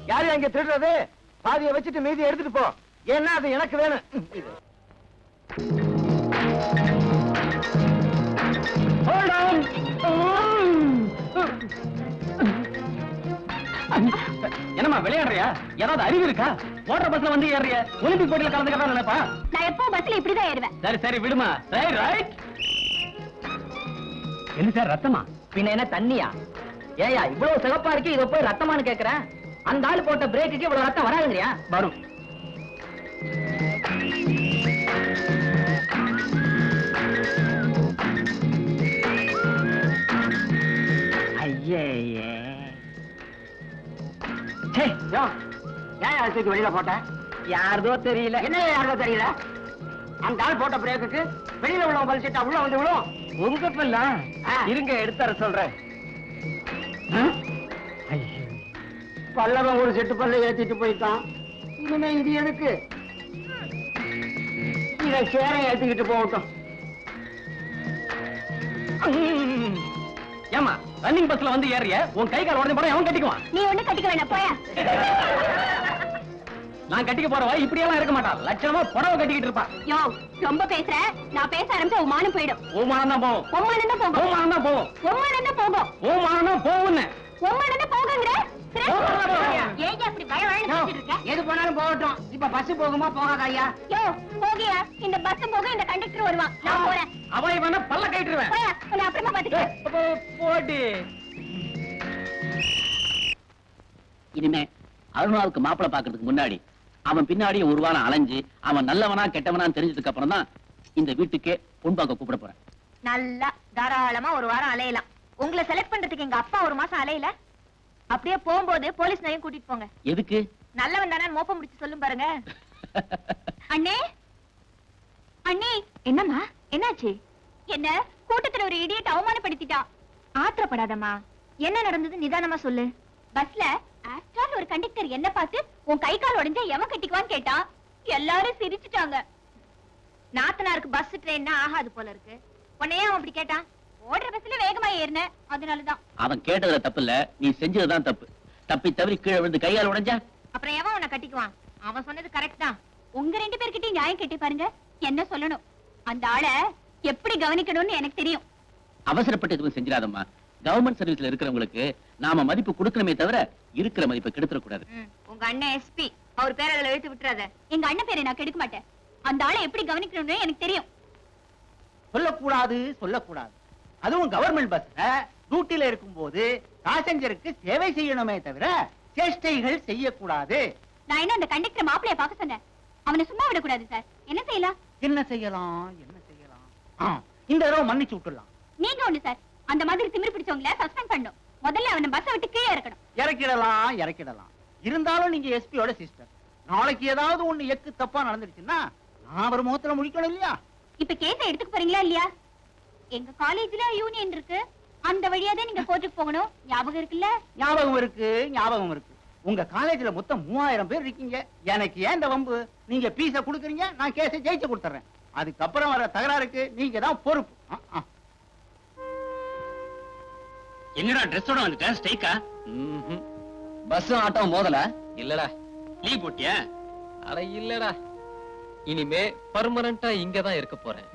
Speaker 2: யாரு அங்க திருடுறது? பாதியை வச்சுட்டு மீதி எடுத்துட்டு போ. ஏன்னா அது எனக்கு வேணும்.
Speaker 4: என்னம்மா விளையாடுறியா? ஏதாவது அறிவு இருக்கா? ஓட்டர் பஸ்ல வந்து ஏறிய ஒலிம்பிக் போட்டியில கலந்துக்கிறதா நினைப்பா?
Speaker 3: நான் எப்போ பஸ்ல இப்படிதான் ஏறுவேன்.
Speaker 4: சரி விடுமா. ரைட்.
Speaker 5: என்ன சார் ரத்தமா?
Speaker 4: பின்ன என்ன தண்ணியா? ஏயா இவ்வளவு சிவப்பா இருக்கு, இத போய் ரத்தமானு கேக்குறேன். அந்த ஆள் போட்ட பிரேக்குக்கு இவ்வளவு ரத்தம் வராதுங்கறியா?
Speaker 5: வரும்.
Speaker 4: ஐயே
Speaker 5: ஏன் வெளியில போட்ட?
Speaker 4: யாரதோ தெரியல.
Speaker 5: என்ன யாரோ தெரியல? அந்த ஆள் போட்ட பிரேக்குக்கு வெளியில உள்ளவங்க பலிச்சிட்டா உள்ள வந்து விழும்.
Speaker 2: உங்க பல்லா இருங்க எடுத்தார சொல்றேன். பல்லவன் ஒரு செட்டு பல்ல ஏத்திட்டு போயிட்டான். இனிமே இது எதுக்கு? இத சேர ஏத்திக்கிட்டு போகட்டும். ஏமா ரன்னிங் பஸ்ல வந்து ஏறிய உன் கை கால் உடனே போட அவன் கட்டிக்குவான்.
Speaker 3: நீ ஒண்ணு கட்டிக்க வேண்டாம் போயா.
Speaker 2: நான் கட்டிக்க போறவா இப்படியெல்லாம் இருக்க மாட்டான். லட்சணமா புடவை கட்டிக்கிட்டு இருப்பா.
Speaker 3: யோ ரொம்ப பேசுற. நான் பேச ஆரம்பிச்சா உன் மானம் போயிடும்.
Speaker 2: ஓமானம் தான் போகும்.
Speaker 3: உம்மானம் தான் போகும்.
Speaker 2: ஓமானம் தான் போகும்.
Speaker 3: உம்மானம் தான் போகும்.
Speaker 2: ஓமானம் தான் போகும்னு.
Speaker 3: உம்மானம் தான் போகுங்கற.
Speaker 2: உம்மானம் தான் போகும்.
Speaker 3: ஏன் அப்படி பயவழன்னு பேசிட்டு இருக்க?
Speaker 4: எது போனாலும் போகட்டும். இப்ப பஸ் போகுமா போகாதா ஐயா?
Speaker 3: யோ போகியா. இந்த பஸ் போக இந்த கண்டக்டர் வருவான். நான் போறேன்.
Speaker 2: அவன் இவன பல்ல கட்டிடுவேன்.
Speaker 3: போயா. நான் அப்புறமா பாத்துக்கிறேன்.
Speaker 2: போடி.
Speaker 6: இனிமே அருணாவுக்கு மாப்பிளை பாக்குறதுக்கு முன்னாடி அவன் பின்னாடி ஒரு வாரம் அலைஞ்சு அவன் நல்லவனா கெட்டவனா தெரிஞ்சதுக்கு அப்புறம் தான் இந்த வீட்டுக்கே பொன் பார்க்க கூப்பிட போறேன்.
Speaker 3: நல்லா தாராளமா ஒரு வாரம் அலையலாம். உங்களை செலக்ட் பண்றதுக்கு எங்க அப்பா ஒரு மாசம் அலையல. அப்படியே போகும்போது போலீஸ் நையும் கூட்டிட்டு போங்க.
Speaker 6: எதுக்கு?
Speaker 3: நல்லவன் தானே மோப்ப முடிச்சு சொல்லும் பாருங்க. அண்ணே அண்ணே. என்னம்மா என்னாச்சு? என்ன கூட்டத்துல ஒரு இடியட் அவமானப்படுத்திட்டான். ஆத்திரப்படாதம்மா. என்ன நடந்தது நிதானமா சொல்லு. பஸ்ல ஆஸ்ட்ரால் ஒரு கண்டக்டர் என்ன பார்த்து உன் கை கால் உடைஞ்சா எவன் கட்டிக்குவான்னு கேட்டான். எல்லாரும் சிரிச்சுட்டாங்க. நாத்தனாருக்கு பஸ் ட்ரெயின்னா ஆகாது போல இருக்கு. உன்னையே அவன் அப்படி கேட்டான். ஓடுற பஸ்ல வேகமா ஏறின அதனாலதான்.
Speaker 6: அவன் கேட்டதுல தப்பு இல்ல, நீ செஞ்சதுதான் தப்பு. தப்பி தவறி கீழே விழுந்து கையால் உடைஞ்சா
Speaker 3: அப்புறம் எவன் உன்னை கட்டிக்குவான்? அவன் சொன்னது கரெக்ட் தான். உங்க ரெண்டு பேர்கிட்டயும் நியாயம் கேட்டி பாருங்க. என்ன சொல்லணும்? அந்த ஆளை எப்படி கவனிக்கணும்னு எனக்கு தெரியும்.
Speaker 6: அவசரப்பட்டு எதுவும் செஞ்சிடாதம்மா. கவர்மெண்ட் சர்வீஸ்ல இருக்கிறவங்களுக்கு நாம மதிப்பு கொடுக்கணுமே தவிர இருக்கிற மதிப்பை கெடுத்துடக்கூடாது.
Speaker 3: உங்க அண்ணன் எஸ்பி அவர் பேர் அதுல எழுத்து விட்டுறாத. எங்க அண்ணன் பேரை நான் கெடுக்க மாட்டேன். அந்த ஆளை எப்படி கவனிக்கணும்னு எனக்கு தெரியும்.
Speaker 2: சொல்லக்கூடாது சொல்லக்கூடாது. அதுவும் கவர்மெண்ட் பஸ்ல டியூட்டில இருக்கும்போது பாசஞ்சருக்கு சேவை செய்யணுமே தவிர சேஷ்டைகள் செய்யக்கூடாது.
Speaker 3: நான் என்ன அந்த கண்டக்டர் மாப்பிளைய பார்க்க சொன்னேன். அவனை சும்மா விடக்கூடாது சார். என்ன செய்யலாம்?
Speaker 2: என்ன செய்யலாம் என்ன செய்யலாம்? இந்த தடவை மன்னிச்சு விட்டுடலாம்.
Speaker 3: நீங்க ஒண்ணு சார். அந்த மாதிரி திமிரு பிடிச்சவங்கள சஸ்பெண்ட் பண்ணணும். முதல்ல அவனை பஸ்ஸை விட்டு கீழே இறக்கணும்.
Speaker 2: இறக்கிடலாம். இருந்தாலும் நீங்க எஸ்பியோட சிஸ்டர். நாளைக்கு ஏதாவது ஒண்ணு எக்கு தப்பா நடந்துருச்சுன்னா நான் ஒரு முகத்துல முடிக்கணும் இல்லையா?
Speaker 3: இப்ப கேஸ எடுத்துக்க போறீங்களா இல்லையா? எங்க காலேஜ்ல யூனியன் இருக்கு. அந்த வழியா தான் நீங்க கோர்ட்டுக்கு போகணும். ஞாபகம் இருக்குல்ல?
Speaker 2: ஞாபகம் இருக்கு. உங்க காலேஜ்ல மொத்தம் 3000 பேர் இருக்கீங்க. எனக்கு ஏன் இந்த வம்பு? நீங்க பீஸ குடுக்குறீங்க, நான் கேஸை ஜெயிச்சு கொடுத்துறேன். அதுக்கப்புறம் வர தகராறுக்கு நீங்க தான் பொறுப்பு.
Speaker 6: என்னடா ட்ரெஸ்ஸோட வந்துட்ட? ஸ்டைக்கா? பஸ்ஸும் ஆட்டோ மோதல?
Speaker 7: இல்லடா.
Speaker 6: லீவ் போட்டியா?
Speaker 7: அட இல்லடா. இனிமே பர்மனண்டா இங்க தான் இருக்க போறேன்.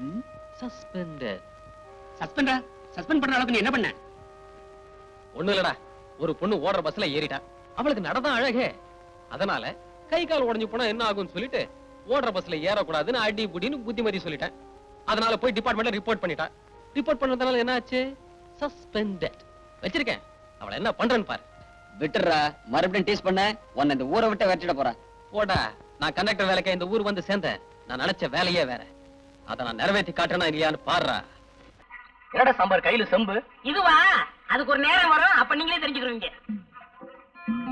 Speaker 7: சஸ்பெண்டட்.
Speaker 6: சஸ்பெண்டா? சஸ்பெண்ட் பண்ற அளவுக்கு நீ என்ன பண்ண?
Speaker 7: ஒண்ணு இல்லடா. ஒரு பொண்ணு ஓடுற பஸ்ல ஏறிட்டா. அவளுக்கு நடதான் அழகே. அதனால கை கால் உடைஞ்சு போனா என்ன ஆகும்னு சொல்லிட்டு ஓடுற பஸ்ல ஏறக்கூடாதுன்னு அடி புடின்னு புத்திமதி சொல்லிட்டேன். அதனால போய் டிபார்ட்மெண்ட்ல ரிப்போர்ட் பண்ணிட்டா. ரிப்போர்ட் பண்ணதுனால என்ன ஆச்சு? சஸ்பெண்டட். வச்சிருக்கேன். அவளை என்ன பண்றேன்னு பாரு.
Speaker 6: விட்டுறா. மறுபடியும் டீஸ் பண்ண உன்னை இந்த ஊரை விட்டு வெட்டிட போறேன்.
Speaker 7: போடா. நான் கண்டக்டர் வேலைக்கு இந்த ஊர் வந்து சேர்ந்தேன். நான் நினைச்ச வேலையே வேற. அதை நான் நிறைவேற்றி காட்டுறேனா இல்லையான்னு பாடுறா.
Speaker 2: என்னடா சாம்பார் கையில செம்பு?
Speaker 4: இதுவா? அதுக்கு ஒரு நேரம் வரும். அப்ப நீங்களே தெரிஞ்சுக்கிறீங்க.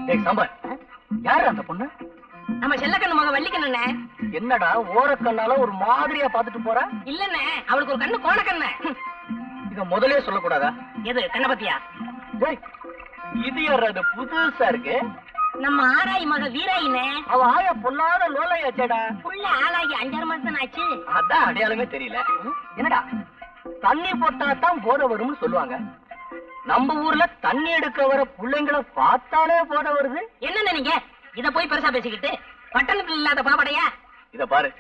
Speaker 2: டேய் சாம்பார், யாரு அந்த பொண்ணு?
Speaker 4: நம்ம செல்லக்கண்ணு மக வள்ளிக்கண்ணே.
Speaker 2: என்னடா ஓரக்கண்ணால ஒரு மாதிரியா பாத்துட்டு போற?
Speaker 4: இல்லண்ணே, அவளுக்கு ஒரு கண்ணு கோண கண்ணு.
Speaker 2: இத முதலே சொல்லக்கூடாதா?
Speaker 4: எது கண்ண பத்தியா?
Speaker 2: டேய், இது யாரது புதுசா இருக்கு?
Speaker 4: நம்ம ஆராய் மக வீராயினே.
Speaker 2: அவ ஆயா பொல்லாத லோலையாச்சேடா.
Speaker 4: புள்ள ஆளாகி 5 மாசம் ஆச்சு.
Speaker 2: அதான் அடையாளமே தெரியல. என்னடா தண்ணி போட்டா தான் போத வரும்னு சொல்லுவாங்க. நம்ம ஊர்ல தண்ணி எடுக்க வர பிள்ளைங்களை பார்த்தாலே போத வருது.
Speaker 4: என்ன நீங்க இத போய் பெருசா பேசிக்கிட்டு? பட்டணத்துல இல்லாத பாப்படையா?
Speaker 2: இத பாரு,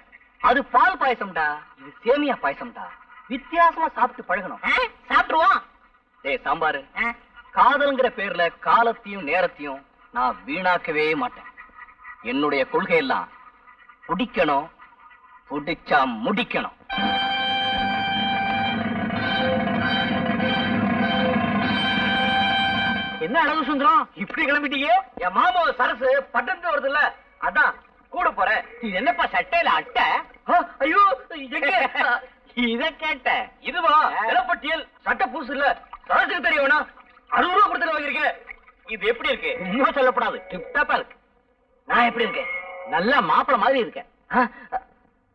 Speaker 2: அது பால் பாயசம்டா, இது சேமியா பாயசம்டா. வித்தியாசமா சாப்பிட்டு பழகணும்.
Speaker 4: சாப்பிட்டுருவோம்.
Speaker 2: டேய் சாம்பாரு, காதல்ங்கிற பேர்ல காலத்தையும் நேரத்தையும் நான் வீணாக்கவே மாட்டேன். என்னுடைய கொள்கை எல்லாம் பிடிக்கணும், பிடிச்சா முடிக்கணும். என்ன அழகு சுந்தரம், இப்படி கிளம்பிட்டீங்க? என் மாமா சரசு பட்டணத்து வருது இல்ல, அதான் கூட போறேன். இது என்னப்பா சட்டையில அட்டை? ஐயோ இத கேட்ட. இதுவா இளப்பட்டியல் சட்டை பூசு இல்ல, சரசுக்கு தெரிய வேணா. 60 ரூபா கொடுத்து வாங்கிருக்கேன். இது எப்படி இருக்கு? இன்னும் சொல்லப்படாது. டிப்டாப்பா இருக்கு. நான் எப்படி இருக்கேன்? நல்ல மாப்பிள மாதிரி இருக்கேன்.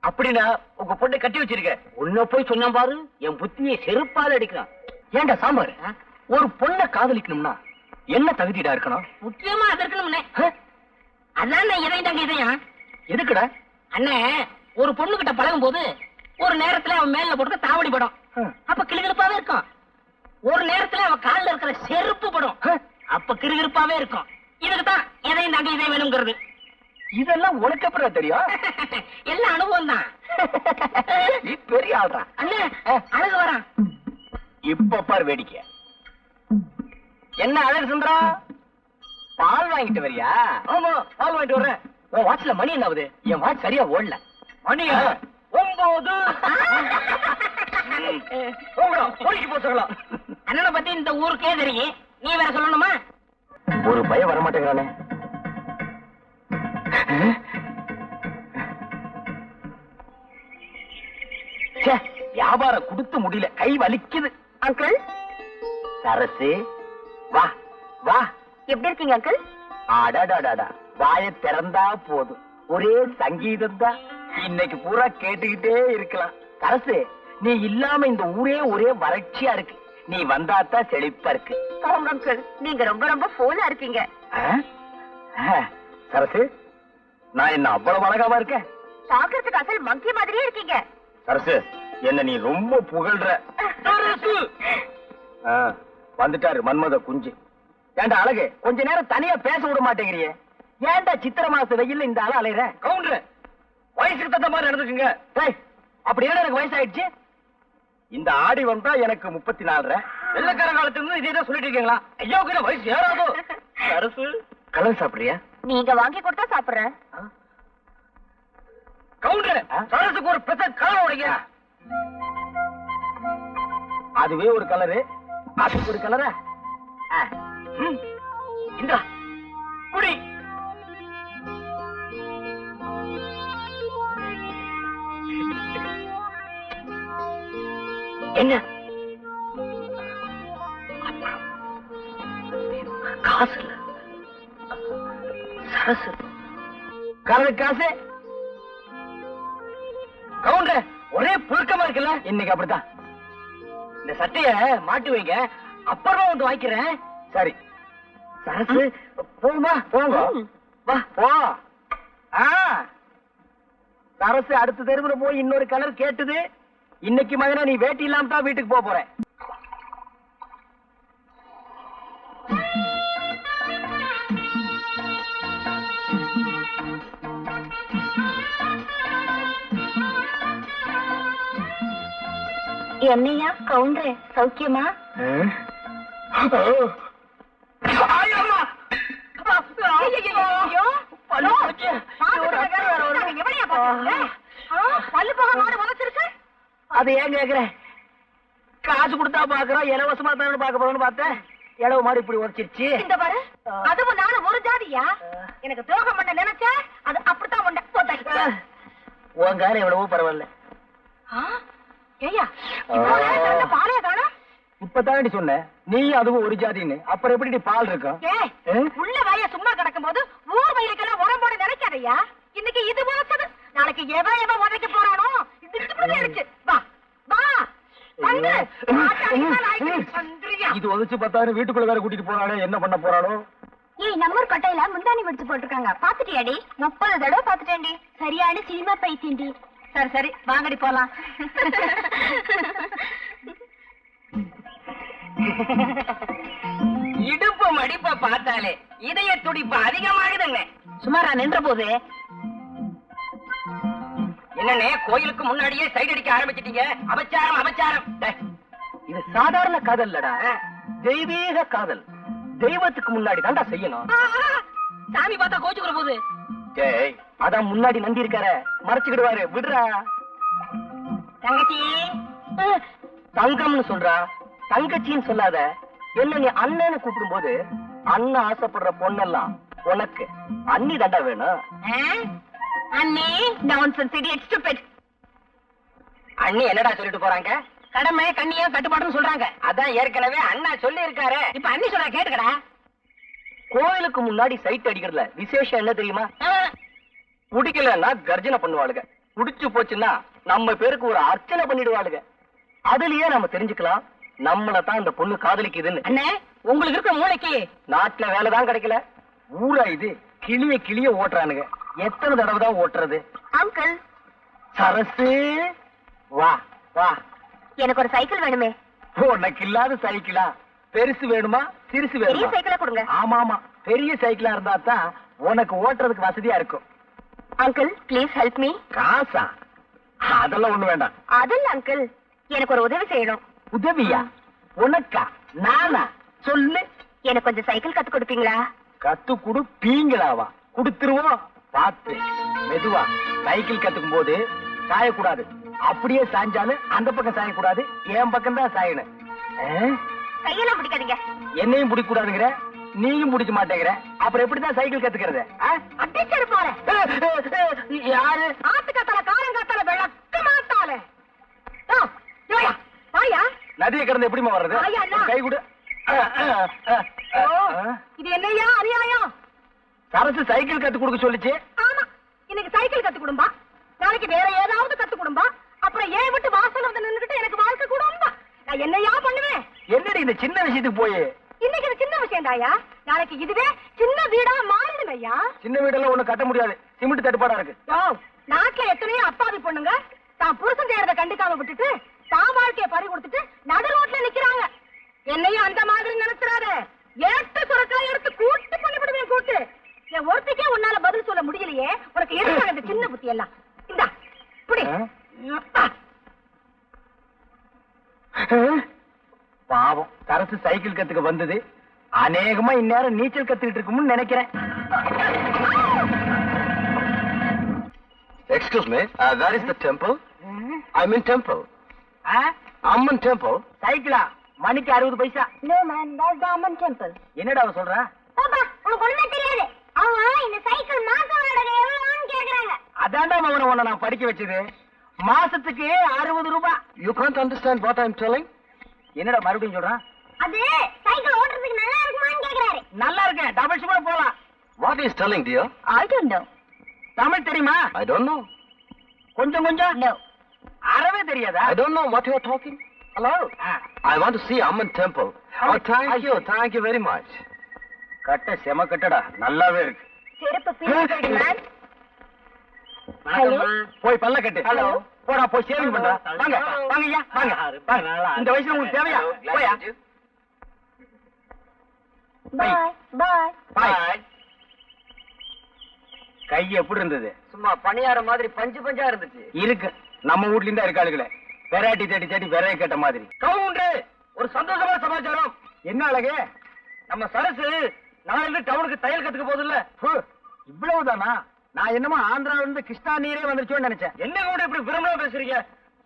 Speaker 2: அப்படின்னா உங்க பொண்ணை கட்டி வச்சிருக்க. உன்ன போய் சொன்னா பாரு, என் புத்தியை செருப்பால அடிக்கிறான். ஏன்டா சாம்பார், ஒரு பொண்ணை காதலிக்கணும்னா என்ன தகுதிடா இருக்கணும்?
Speaker 4: முக்கியமா அது இருக்கணும்னே. அதான் இதயம் தாங்க இதயம்.
Speaker 2: எதுக்குடா?
Speaker 4: அண்ணே, ஒரு பொண்ணு கிட்ட பழகும் போது ஒரு நேரத்துல அவன் மேல போட்டு தாவடி படும், அப்ப கிளுகிழுப்பாவே இருக்கும். ஒரு நேரத்துல அவன் கால்ல இருக்கிற செருப்பு படும், அப்ப கிறுகிறுப்பாவே இருக்கும். இதுக்குதான் எதையும் தாங்க இதயம் வேணுங்கிறது.
Speaker 2: இதெல்லாம் உனக்கு அப்புறம் தெரியும்.
Speaker 4: எல்லாம் அனுபவம் தான்.
Speaker 2: நீ பெரிய ஆள்றா.
Speaker 4: அண்ணே, அழகு வரான்.
Speaker 2: இப்ப பாரு வேடிக்கை. என்ன அழகு சுந்தரா, பால் வாங்கிட்டு வரியா? ஆமா, பால் வாங்கிட்டு வர்றேன். உன் வாட்ச்ல மணி என்ன ஆகுது? என் வாட்ச் சரியா ஓடல. மணியா 9. போச்சுக்கலாம்.
Speaker 4: அண்ணனை பத்தி இந்த ஊருக்கே தெரியும், நீ வேற சொல்லணுமா?
Speaker 2: ஒரு பயம் வரமாட்டேங்கிறானே. வியாபாரம் கொடுத்து முடியல, கை வலிக்குது.
Speaker 3: அங்கிள்,
Speaker 2: சரசு, வா வா.
Speaker 3: எப்படி இருக்கீங்க அங்கிள்?
Speaker 2: அடாடாடாடா, வாயை திறந்தா போதும், ஒரே சங்கீதம் தான். இன்னைக்கு பூரா கேட்டுக்கிட்டே இருக்கலாம். சரசு, நீ இல்லாம இந்த ஊரே ஒரே வறட்சியா இருக்கு. நீ வந்தாத்தான் செழிப்பா இருக்கு.
Speaker 3: ஆமா அங்கிள், நீங்க ரொம்ப ரொம்ப போனா இருக்கீங்க.
Speaker 2: சரசு, நான் என்ன அவ்வளவு அழகாவா இருக்கேன்?
Speaker 3: பாக்குறதுக்கு அசல் மங்கி மாதிரியே இருக்கீங்க.
Speaker 2: சரசு, என்ன நீ ரொம்ப புகழ்ற. வந்துட்டாரு மன்மத குஞ்சு. ஏண்டா அழகு, கொஞ்ச நேரம் தனியா பேச விட மாட்டேங்கிறியே. ஏண்டா சித்திர மாச வெயில்ல இந்த ஆள அலையற? கவுண்டர், வயசுக்கு தகுந்த மாதிரி நடந்துக்குங்க. அப்படி ஏன்னா எனக்கு வயசாயிடுச்சு. இந்த ஆடி வந்தா எனக்கு 34. வெள்ளக்கார காலத்துல இருந்து இதே தான் சொல்லிட்டு இருக்கீங்களா? ஐயோ, வயசு ஏறாதோ. சரசு, கலர் சாப்பிடுறியா?
Speaker 3: நீங்க வாங்கி கொடுத்தா சாப்பிடுறேன்.
Speaker 2: கவுண்டர், சரசுக்கு ஒரு பெசன் கலர் உடைங்க. அதுவே ஒரு கலரு, அதுக்கு ஒரு கலரா? இந்த குடி. என்ன காசு இல்ல. சரசு, கலர் காசு. கவுண்டர், ஒரே புழுக்கமா இருக்குல்ல? இன்னைக்கு அப்படித்தான். இந்த சட்டைய மாட்டி வைங்க, அப்புறமா வந்து வாங்கிக்கிறேன். சரி சரசு, போமா போங்க. வா போ. சரசு அடுத்த தெருவுல போய் இன்னொரு கலர் கேட்டுது. இன்னைக்கு மகனா நீ வேட்டி இல்லாம தான் வீட்டுக்கு போக போற.
Speaker 3: என்னையா கவுண்டரே, சௌக்கியமா?
Speaker 2: அது ஏன் கேக்குற? காசு கொடுத்தா பாக்குறோம், இலவசமா தான் பாக்க போறோம்னு பார்த்தேன். இளவு மாதிரி இப்படி உரைச்சிருச்சு.
Speaker 3: இந்த பாரு, அதுவும் நானும் ஒரு ஜாதியா? எனக்கு துரோகம் பண்ண நினைச்ச அது அப்படித்தான் பண்ண.
Speaker 2: உன் காலம் எவ்வளவோ பரவாயில்ல.
Speaker 3: ஏய்யா, பாலைய காணோம்.
Speaker 2: இப்பதானடி சொன்ன நீ அதுவும் ஒரு ஜாதின்னு, அப்புறம் எப்படி பால் இருக்கும்?
Speaker 3: உள்ள வய சும்மா கிடக்கும் போது ஊர் வயலுக்கெல்லாம் உடம்போட நினைக்காதையா. இன்னைக்கு இது போச்சது, நாளைக்கு எவன் உதைக்க போறானோ. வா வா,
Speaker 2: இது உதச்சு பார்த்தாரு. வீட்டுக்குள்ள வேற கூட்டிட்டு போறாளே, என்ன பண்ண போறாளோ?
Speaker 3: ஏய், நம்ம கட்டையில முந்தானி வச்சு போட்டிருக்காங்க, பாத்துட்டியாடி? 30 தடவை பாத்துட்டேன்டி. சரியான சினிமா பைத்தியண்டி. சரி சரி, வாங்கடி போலாம்.
Speaker 4: இடுப்பு மடிப்ப பார்த்தாலே இதய துடிப்பு அதிகமாகுதுங்க. சுமாரா நின்ற போது என்னன்னே, கோயிலுக்கு முன்னாடியே சைடு அடிக்க ஆரம்பிச்சிட்டீங்க. அபச்சாரம் அபச்சாரம்.
Speaker 2: இது சாதாரண காதல் இல்லடா, தெய்வீக காதல். தெய்வத்துக்கு முன்னாடி தான்டா செய்யணும்.
Speaker 4: சாமி பார்த்தா கோச்சுக்கிற போது.
Speaker 2: டேய், அதான் முன்னாடி நந்தி இருக்கார, மறைச்சுக்கிடுவாரு, விடுறா.
Speaker 4: தங்கச்சி,
Speaker 2: தங்கம்னு சொல்றா, தங்கச்சின்னு சொல்லாத. என்ன நீ அண்ணன்னு கூப்பிடும் போது அண்ணன் ஆசைப்படுற பொண்ணெல்லாம் உனக்கு அண்ணி தாண்டா வேணும்.
Speaker 3: அண்ணே, நான்சென்ஸ் இடியட் ஸ்டூபிட்.
Speaker 2: அண்ணி என்னடா சொல்லிட்டு போறாங்க?
Speaker 4: கடமை கண்ணியா கட்டுப்பாடுன்னு சொல்றாங்க.
Speaker 2: அதான் ஏற்கனவே அண்ணா சொல்லி இருக்காரு.
Speaker 4: இப்ப அண்ணி சொல்ற கேட்டுக்கடா.
Speaker 2: கோயிலுக்கு முன்னாடி சைட் அடிக்கிறதுல விசேஷம் என்ன தெரியுமா? குடிக்கலன்னா கர்ஜனை பண்ணுவாளுங்க. குடிச்சு போச்சுன்னா நம்ம பேருக்கு ஒரு அர்ச்சனை பண்ணிடுவாளுங்க. அதுலயே நம்ம தெரிஞ்சுக்கலாம் நம்மள தான் இந்த பொண்ணு காதலிக்குதுன்னு.
Speaker 4: அண்ணே, உங்களுக்கு இருக்க மூளைக்கு
Speaker 2: நாட்டுல வேலைதான் கிடைக்கல, ஊரா இது கிளிய கிளிய ஓட்டுறானுங்க. எத்தனை தடவை தான் ஓட்டுறது?
Speaker 3: அங்கிள்,
Speaker 2: சரசு வா வா.
Speaker 3: எனக்கு ஒரு சைக்கிள் வேணுமே.
Speaker 2: உனக்கு இல்லாத சைக்கிளா? பெருசு வேணுமா சிறுசு
Speaker 3: பெரிய
Speaker 2: வேணுமா?
Speaker 3: சைக்கிளா கொடுங்க.
Speaker 2: ஆமா ஆமா, பெரிய சைக்கிளா இருந்தா தான் உனக்கு ஓட்டுறதுக்கு வசதியா இருக்கும்.
Speaker 3: Uncle, please help me.
Speaker 2: காசா? அதெல்லாம் ஒண்ணு வேண்டாம்.
Speaker 3: அதில்ல அங்கிள், எனக்கு ஒரு உதவி செய்யணும்.
Speaker 2: உதவியா? உனக்கா? நானா? சொல்லு.
Speaker 3: எனக்கு கொஞ்சம் சைக்கிள் கத்து கொடுப்பீங்களா?
Speaker 2: கத்து கொடுப்பீங்களாவா? கொடுத்துருவோம். பார்த்து மெதுவா. சைக்கிள் கத்துக்கும் போது சாயக்கூடாது. அப்படியே சாஞ்சாலும் அந்த பக்கம் சாயக்கூடாது, என் பக்கம் தான் சாயணும்.
Speaker 3: கையெல்லாம் பிடிக்காதீங்க.
Speaker 2: என்னையும் பிடிக்க கூடாதுங்கிற, நீயும் பிடிக்க மாட்டேங்கிற. அப்புறம் எப்படிதான் சைக்கிள் கத்துக்கிறது?
Speaker 3: அடிச்சது போறேன்.
Speaker 2: யாரு?
Speaker 3: ஆத்துக்காத்தால காரங்காத்தால விளக்க மாட்டாலே. வாயா.
Speaker 2: நதியை கடந்து எப்படிமா வர்றது?
Speaker 3: ஐயா, அண்ணா.
Speaker 2: கை கொடு.
Speaker 3: இது என்னையா அநியாயம்?
Speaker 2: சரசு சைக்கிள் கத்து கொடுக்க சொல்லிச்சு.
Speaker 3: ஆமா, இன்னைக்கு சைக்கிள் கத்து கொடும்பா, நாளைக்கு வேற ஏதாவது கத்து கொடும்பா, அப்புறம் ஏன் விட்டு வாசல் வந்து நின்னுகிட்டு எனக்கு வாழ்க்கை கொடும்பா. நான் என்னையா பண்ணுவேன்?
Speaker 2: என்னடி இந்த சின்ன விஷயத்துக்கு போய்?
Speaker 3: இன்னைக்கு இது சின்ன விஷயம் தாயா, நாளைக்கு இதுவே சின்ன வீடா மாறிடும் ஐயா.
Speaker 2: சின்ன வீடெல்லாம் ஒண்ணு கட்ட முடியாது, சிமெண்ட் தட்டுப்பாடா இருக்கு.
Speaker 3: நாட்டுல எத்தனையோ அப்பாவி பொண்ணுங்க தான் புருஷன் செய்யறத கண்டுக்காம விட்டுட்டு தான் வாழ்க்கைய பறி கொடுத்துட்டு நடு ரோட்ல நிக்கிறாங்க. என்னையும் அந்த மாதிரி நினைச்சிடாத. ஏட்டு சுரக்கெல்லாம் எடுத்து கூட்டு பண்ணிவிடுவேன். கூட்டு என் ஒருத்திக்கே உன்னால பதில் சொல்ல முடியலையே, உனக்கு எடுத்தாங்க இந்த சின்ன புத்தி எல்லாம். இந்தா புடி.
Speaker 2: பாவம், சரசு சைக்கிள் கத்துக்க வந்தது அநேகமா இந்நேரம் நீச்சல் கத்துக்கிட்டு இருக்கும்னு நினைக்கிறேன். Excuse me, that is the temple. I'm in temple. Amman temple. சைக்கிளா? மணிக்கு 60 பைசா.
Speaker 3: No man, that's the Amman temple.
Speaker 2: என்னடா அவ சொல்றா?
Speaker 3: பாப்பா, உனக்கு ஒண்ணுமே தெரியாது. அவங்க இந்த சைக்கிள் மாச வாடகை எவ்வளவுன்னு கேக்குறாங்க.
Speaker 2: அதான்டா மவன உன்னை நான் படிக்க வச்சது. மாசத்துக்கு 60 ரூபாய். You can't understand what I'm telling? என்னடா மறுபடியும் சொல்றான்?
Speaker 3: அது சைக்கிள் ஓட்டுறதுக்கு நல்லா இருக்குமான்னு கேக்குறாரு.
Speaker 2: நல்லா இருக்கு, டபுள் ஷிப்ல போலாம்.
Speaker 6: What is telling, dear?
Speaker 3: I don't know.
Speaker 2: Tamil தெரியுமா?
Speaker 6: I don't know.
Speaker 2: கொஞ்சம் கொஞ்சம்.
Speaker 3: No.
Speaker 2: அறவே தெரியாதா?
Speaker 6: I don't know what you are talking. Hello? I want to see Amman temple. Oh, thank you very much.
Speaker 2: கட்ட செம கட்டடா, நல்லாவே இருக்கு.
Speaker 3: செருப்பு பீஸ் மேன்.
Speaker 2: போய் பல்ல கட்டு. ஹலோ. போடா, போய் சேவிங் பண்றா. வாங்க வாங்க ஐயா, வாங்க வாங்க. இந்த வயசுல உங்களுக்கு தேவையா? போயா.
Speaker 3: Bye. Bye.
Speaker 2: பாய். கை எப்படி இருந்தது?
Speaker 5: சும்மா பணியார மாதிரி பஞ்சு பஞ்சா இருந்துச்சு.
Speaker 2: இருக்கு, நம்ம வீட்ல இருந்தா இருக்காளுகளே. வெரைட்டி தேடி தேடி விரைய கேட்ட மாதிரி. கவுண்டே, ஒரு சந்தோஷமான சமாச்சாரம். என்ன அழகே, நம்ம சரசு நாளைக்கு டவுனுக்கு தையல் கத்துக்க போகுது இல்ல? இவ்வளவுதானா? நான் என்னமோ ஆந்திரால இருந்து கிருஷ்ணா நீரே வந்துருச்சோன்னு நினைச்சேன். என்ன கூட இப்படி விரும்பலாம் பேசுறீங்க?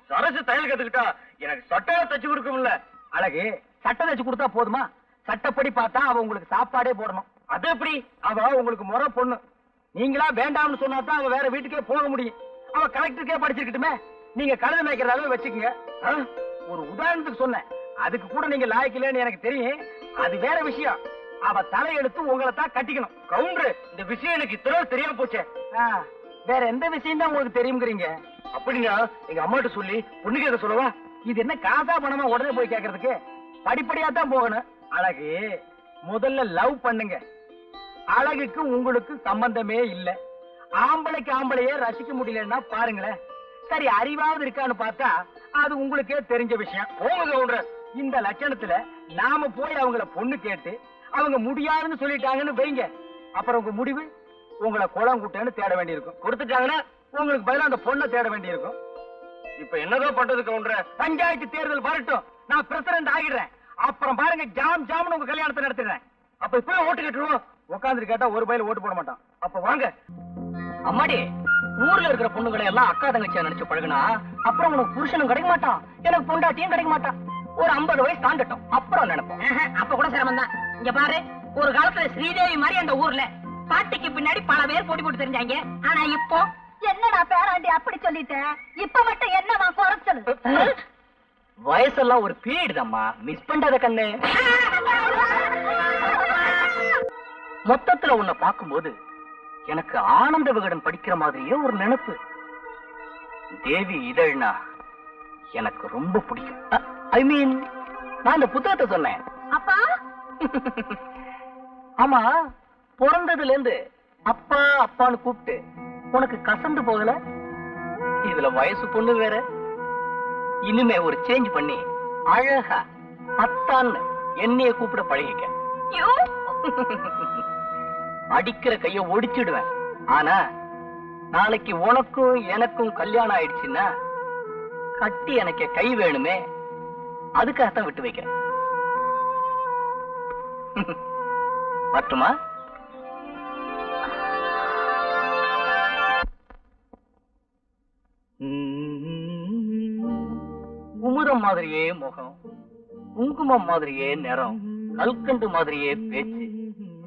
Speaker 2: சரசு தையல் கத்துக்கிட்டா எனக்கு சட்டையை தச்சு கொடுக்கும்ல. அழகு, சட்டை தச்சு கொடுத்தா போதுமா? சட்டப்படி பார்த்தா அவ உங்களுக்கு சாப்பாடே போடணும். அது எப்படி? அவ உங்களுக்கு முறை பொண்ணு. நீங்களா வேண்டாம்னு சொன்னா தான் அவ வேற வீட்டுக்கே போக முடியும். அவ கலெக்டருக்கே படிச்சிருக்கட்டுமே. நீங்க கழுத மேய்க்கிறதாவே வச்சுக்கோங்க. ஒரு உதாரணத்துக்கு சொன்னேன், அதுக்கு கூட நீங்க லாய்க்கலன்னு எனக்கு தெரியும். அது வேற விஷயம். அவ தலையெடுத்து உங்களை தான் கட்டிக்கணும். கவுண்டர், இந்த விஷயம் எனக்கு இத்தனை தெரியாம போச்சே. வேற எந்த விஷயம் தான் உங்களுக்கு தெரியுங்கிறீங்க? அப்படின்னா எங்க அம்மாட்ட சொல்லி பொண்ணு கேட்க சொல்லவா? இது என்ன காசா பணமா உடனே போய் கேட்கறதுக்கு? படிப்படியா தான் போகணும். அழகு, முதல்ல லவ் பண்ணுங்க. அழகுக்கு உங்களுக்கு சம்பந்தமே இல்ல. ஆம்பளைக்கு ஆம்பளையே ரசிக்க முடியலன்னா பாருங்களேன். சரி, அறிவாவது இருக்கான்னு பார்த்தா அது உங்களுக்கே தெரிஞ்ச விஷயம். போங்க கவுண்டர், இந்த லட்சணத்துல நாம போய் அவங்கள பொண்ணு கேட்டு அவங்க முடியாதுன்னு சொல்லிட்டாங்கன்னு வைங்க, அப்புறம் உங்க முடிவு உங்களை குளம் குட்டேன்னு தேட வேண்டியிருக்கும். கொடுத்துட்டாங்கன்னா உங்களுக்கு பதிலா அந்த பொண்ணை தேட வேண்டியிருக்கும். இப்ப என்னதான் பண்றது கவுண்டர்? பஞ்சாயத்து தேர்தல் வரட்டும், நான் பிரசிடண்ட் ஆகிடுறேன். அப்புறம் பாருங்க, ஜாம் ஜாம்னு உங்க கல்யாணத்தை நடத்துறேன். அப்ப இப்பவே ஓட்டு கேட்டுருவோம். உட்காந்துட்டு கேட்டா ஒரு பையில ஓட்டு போட மாட்டான். அப்ப வாங்க.
Speaker 5: அம்மாடி, ஊர்ல இருக்கிற பொண்ணுங்களை எல்லாம் அக்கா தங்கச்சியா நினைச்சு பழகுனா அப்புறம் உனக்கு புருஷனும் கிடைக்க மாட்டான், எனக்கு பொண்டாட்டியும் கிடைக்க மாட்டான். ஒரு 50 வயசு தாண்டட்டும், அப்புறம் நினைப்போம்.
Speaker 4: அப்ப கூட சிரமம் தான். இங்க பாரு, ஒரு காலத்துல ஸ்ரீதேவி மாதிரி அந்த ஊர்ல பாட்டிக்கு பின்னாடி பல பேர் போட்டி போட்டு தெரிஞ்சாங்க. ஆனா இப்போ
Speaker 3: என்னடா பேராண்டி அப்படி சொல்லிட்டேன்? இப்ப மட்டும் என்னவா குறைச்சது?
Speaker 5: வயசெல்லாம் ஒரு பீரியட் தான்மா, மிஸ் பண்றத கண்ணு. மொத்தத்துல உன்னை பார்க்கும்போது எனக்கு ஆனந்த விகடன் படிக்கிற மாதிரியே ஒரு நினைப்பு.
Speaker 2: தேவி இதழ்னா எனக்கு ரொம்ப பிடிக்கும். ஐ மீன் நான் இந்த புத்தகத்தை சொன்னேன்.
Speaker 3: அப்பா
Speaker 2: ஆமா, பிறந்ததுல இருந்து அப்பா அப்பான்னு கூப்பிட்டு உனக்கு கசந்து போகல? இதுல வயசு பொண்ணு வேற. இனிமே ஒரு சேஞ்ச் பண்ணி அழகா அத்தான்னு என்னைய கூப்பிட பழகிக்க. அடிக்கிற கைய ஒடிச்சிடுவேன். ஆனா நாளைக்கு உனக்கும் எனக்கும் கல்யாணம் ஆயிடுச்சுன்னா கட்டி எனக்கு கை வேணுமே, அதுக்காகத்தான் விட்டு வைக்கிறேன். பட்டுமா? குமுதம் மாதிரியே முகம், குங்குமம் மாதிரியே நிறம், கல்கண்டு மாதிரியே பேச்சு,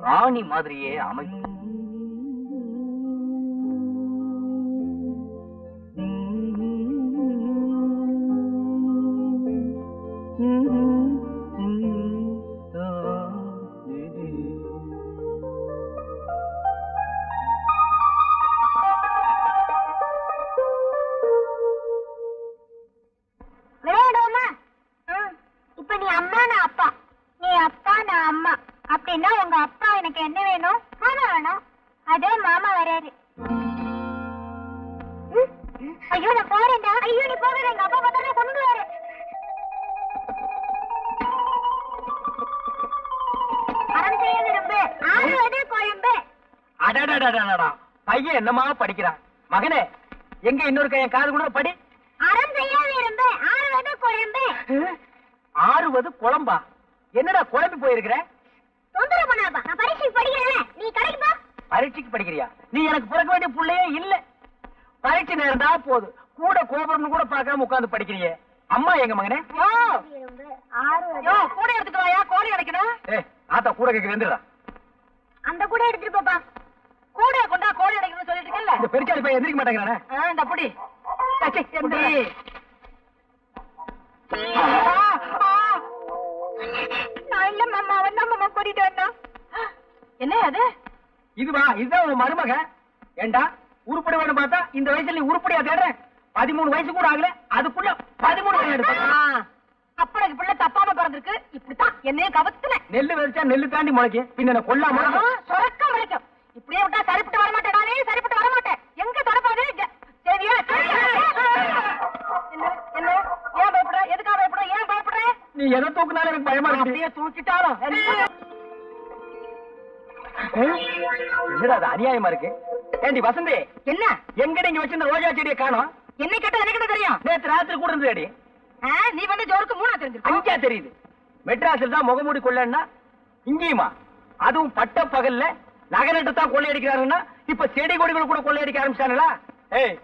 Speaker 2: ராணி மாதிரியே அமைப்பு.
Speaker 3: விளையாடுவோமா? இப்ப நீ அம்மா நான் அப்பா, நீ அப்பா நான் அம்மா. அப்படின்னா உங்க அப்பா எனக்கு என்ன வேணும்? மாமா வேணும். அதே மாமா வராரு. ஐயோ நான் போறேன்டா. ஐயோ நீ போகிற, எங்க அப்பா பார்த்தா கொண்டு வர. அறம் செய்ய விரும்பு, ஆறுவது குழம்பு.
Speaker 2: அடடடடடடா, பையன் என்னமா படிக்கிறான். மகனே, எங்க இன்னொரு கையன் காது கூட படி.
Speaker 3: அறம் செய்ய விரும்பு, ஆறுவது குழம்பு.
Speaker 2: ஆறுவது குழம்பா? என்னடா குழம்பி போயிருக்கிற?
Speaker 3: தொந்தரவு பண்ணாதப்பா, நான் பரீட்சைக்கு படிக்கிறேன். நீ கடைக்கு போ.
Speaker 2: பரீட்சைக்கு படிக்கிறியா? நீ எனக்கு பிறக்க வேண்டிய புள்ளையே இல்ல. பரீட்சை நேரம் தான் போது, கூட கோபுரம்னு கூட பார்க்காம உட்கார்ந்து படிக்கிறியே. அம்மா எங்க மகனே?
Speaker 3: விரும்பு, ஆறுவது.
Speaker 2: கூட எடுத்துட்டு வாயா, கோழி அடைக்கணும். ஆத்தா கூட கேட்க வந்துடுறா.
Speaker 3: அந்த கூட எடுத்துட்டு போப்பா.
Speaker 2: கூட கொண்டா கோழி அடைக்கணும்னு சொல்லிட்டு இருக்கல. இந்த பெருச்சாளி பையன் எந்திரிக்க மாட்டேங்கிறானே. இந்த புடி.
Speaker 3: நான் இல்ல மாமா, அவன் தான் மாமா கூட்டிட்டு வந்தான்.
Speaker 2: என்ன அது? இதுவா? இதுதான் உன் மருமக? ஏண்டா உருப்படி வேணும் பார்த்தா இந்த வயசுல நீ உருப்படியா தேடுற? 13 வயசு கூட ஆகல, அதுக்குள்ள 13 எடுத்த.
Speaker 3: அப்பனுக்கு பிள்ளை தப்பாம பிறந்திருக்கு. இப்படித்தான் என்னையும் கவத்துல.
Speaker 2: நெல்லு வெறிச்சா நெல்லு தாண்டி முளைக்கும். பின்ன கொல்லாம
Speaker 3: சொரக்க முளைக்கும். இப்படியே விட்டா சரிப்பட்டு வரமாட்டேன். நானே சரிப்பட்டு வரமாட்டேன். எங்க தொடப்பாது? சரியா? என்ன என்ன? ஏன் பயப்பட? எதுக்காக பயப்பட? ஏன் பயப்படுற?
Speaker 2: நீ எதை தூக்குனாலும் எனக்கு பயமா இருக்கு.
Speaker 3: அப்படியே தூக்கிட்டாலும்
Speaker 2: என்னடா அது அநியாயமா இருக்கு. ஏண்டி வசந்தி,
Speaker 3: என்ன
Speaker 2: எங்க நீங்க வச்சிருந்த ரோஜா செடியை காணோம்?
Speaker 3: என்ன கேட்டா எனக்கு என்ன தெரியும்?
Speaker 2: நேத்து ராத்திரி கூட இருந்தது.
Speaker 3: நீ வந்து ஜோருக்கு 3 தெரிஞ்சிருக்க.
Speaker 2: அஞ்சா தெரியுது. மெட்ராஸில் தான் முகமூடி கொள்ளன்னா இங்கேயுமா? அதுவும் பட்ட பகல்ல நகரட்டு தான் கொள்ளையடிக்கிறாருன்னா இப்ப செடி கொடிகள் கூட கொள்ளையடிக்க ஆரம்பிச்சாங்களா? ஏய்,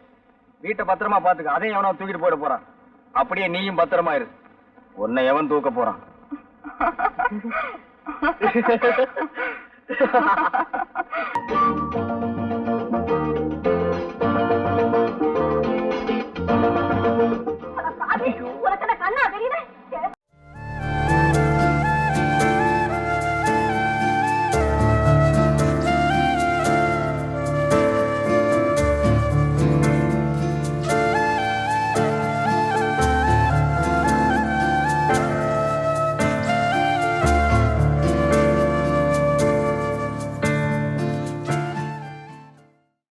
Speaker 2: வீட்டை பத்திரமா பாத்துக்க. அதையும் எவனோ தூக்கிட்டு போயிட போறான். அப்படியே நீயும் பத்திரமா இரு. உன்னை எவன் தூக்க போறான்?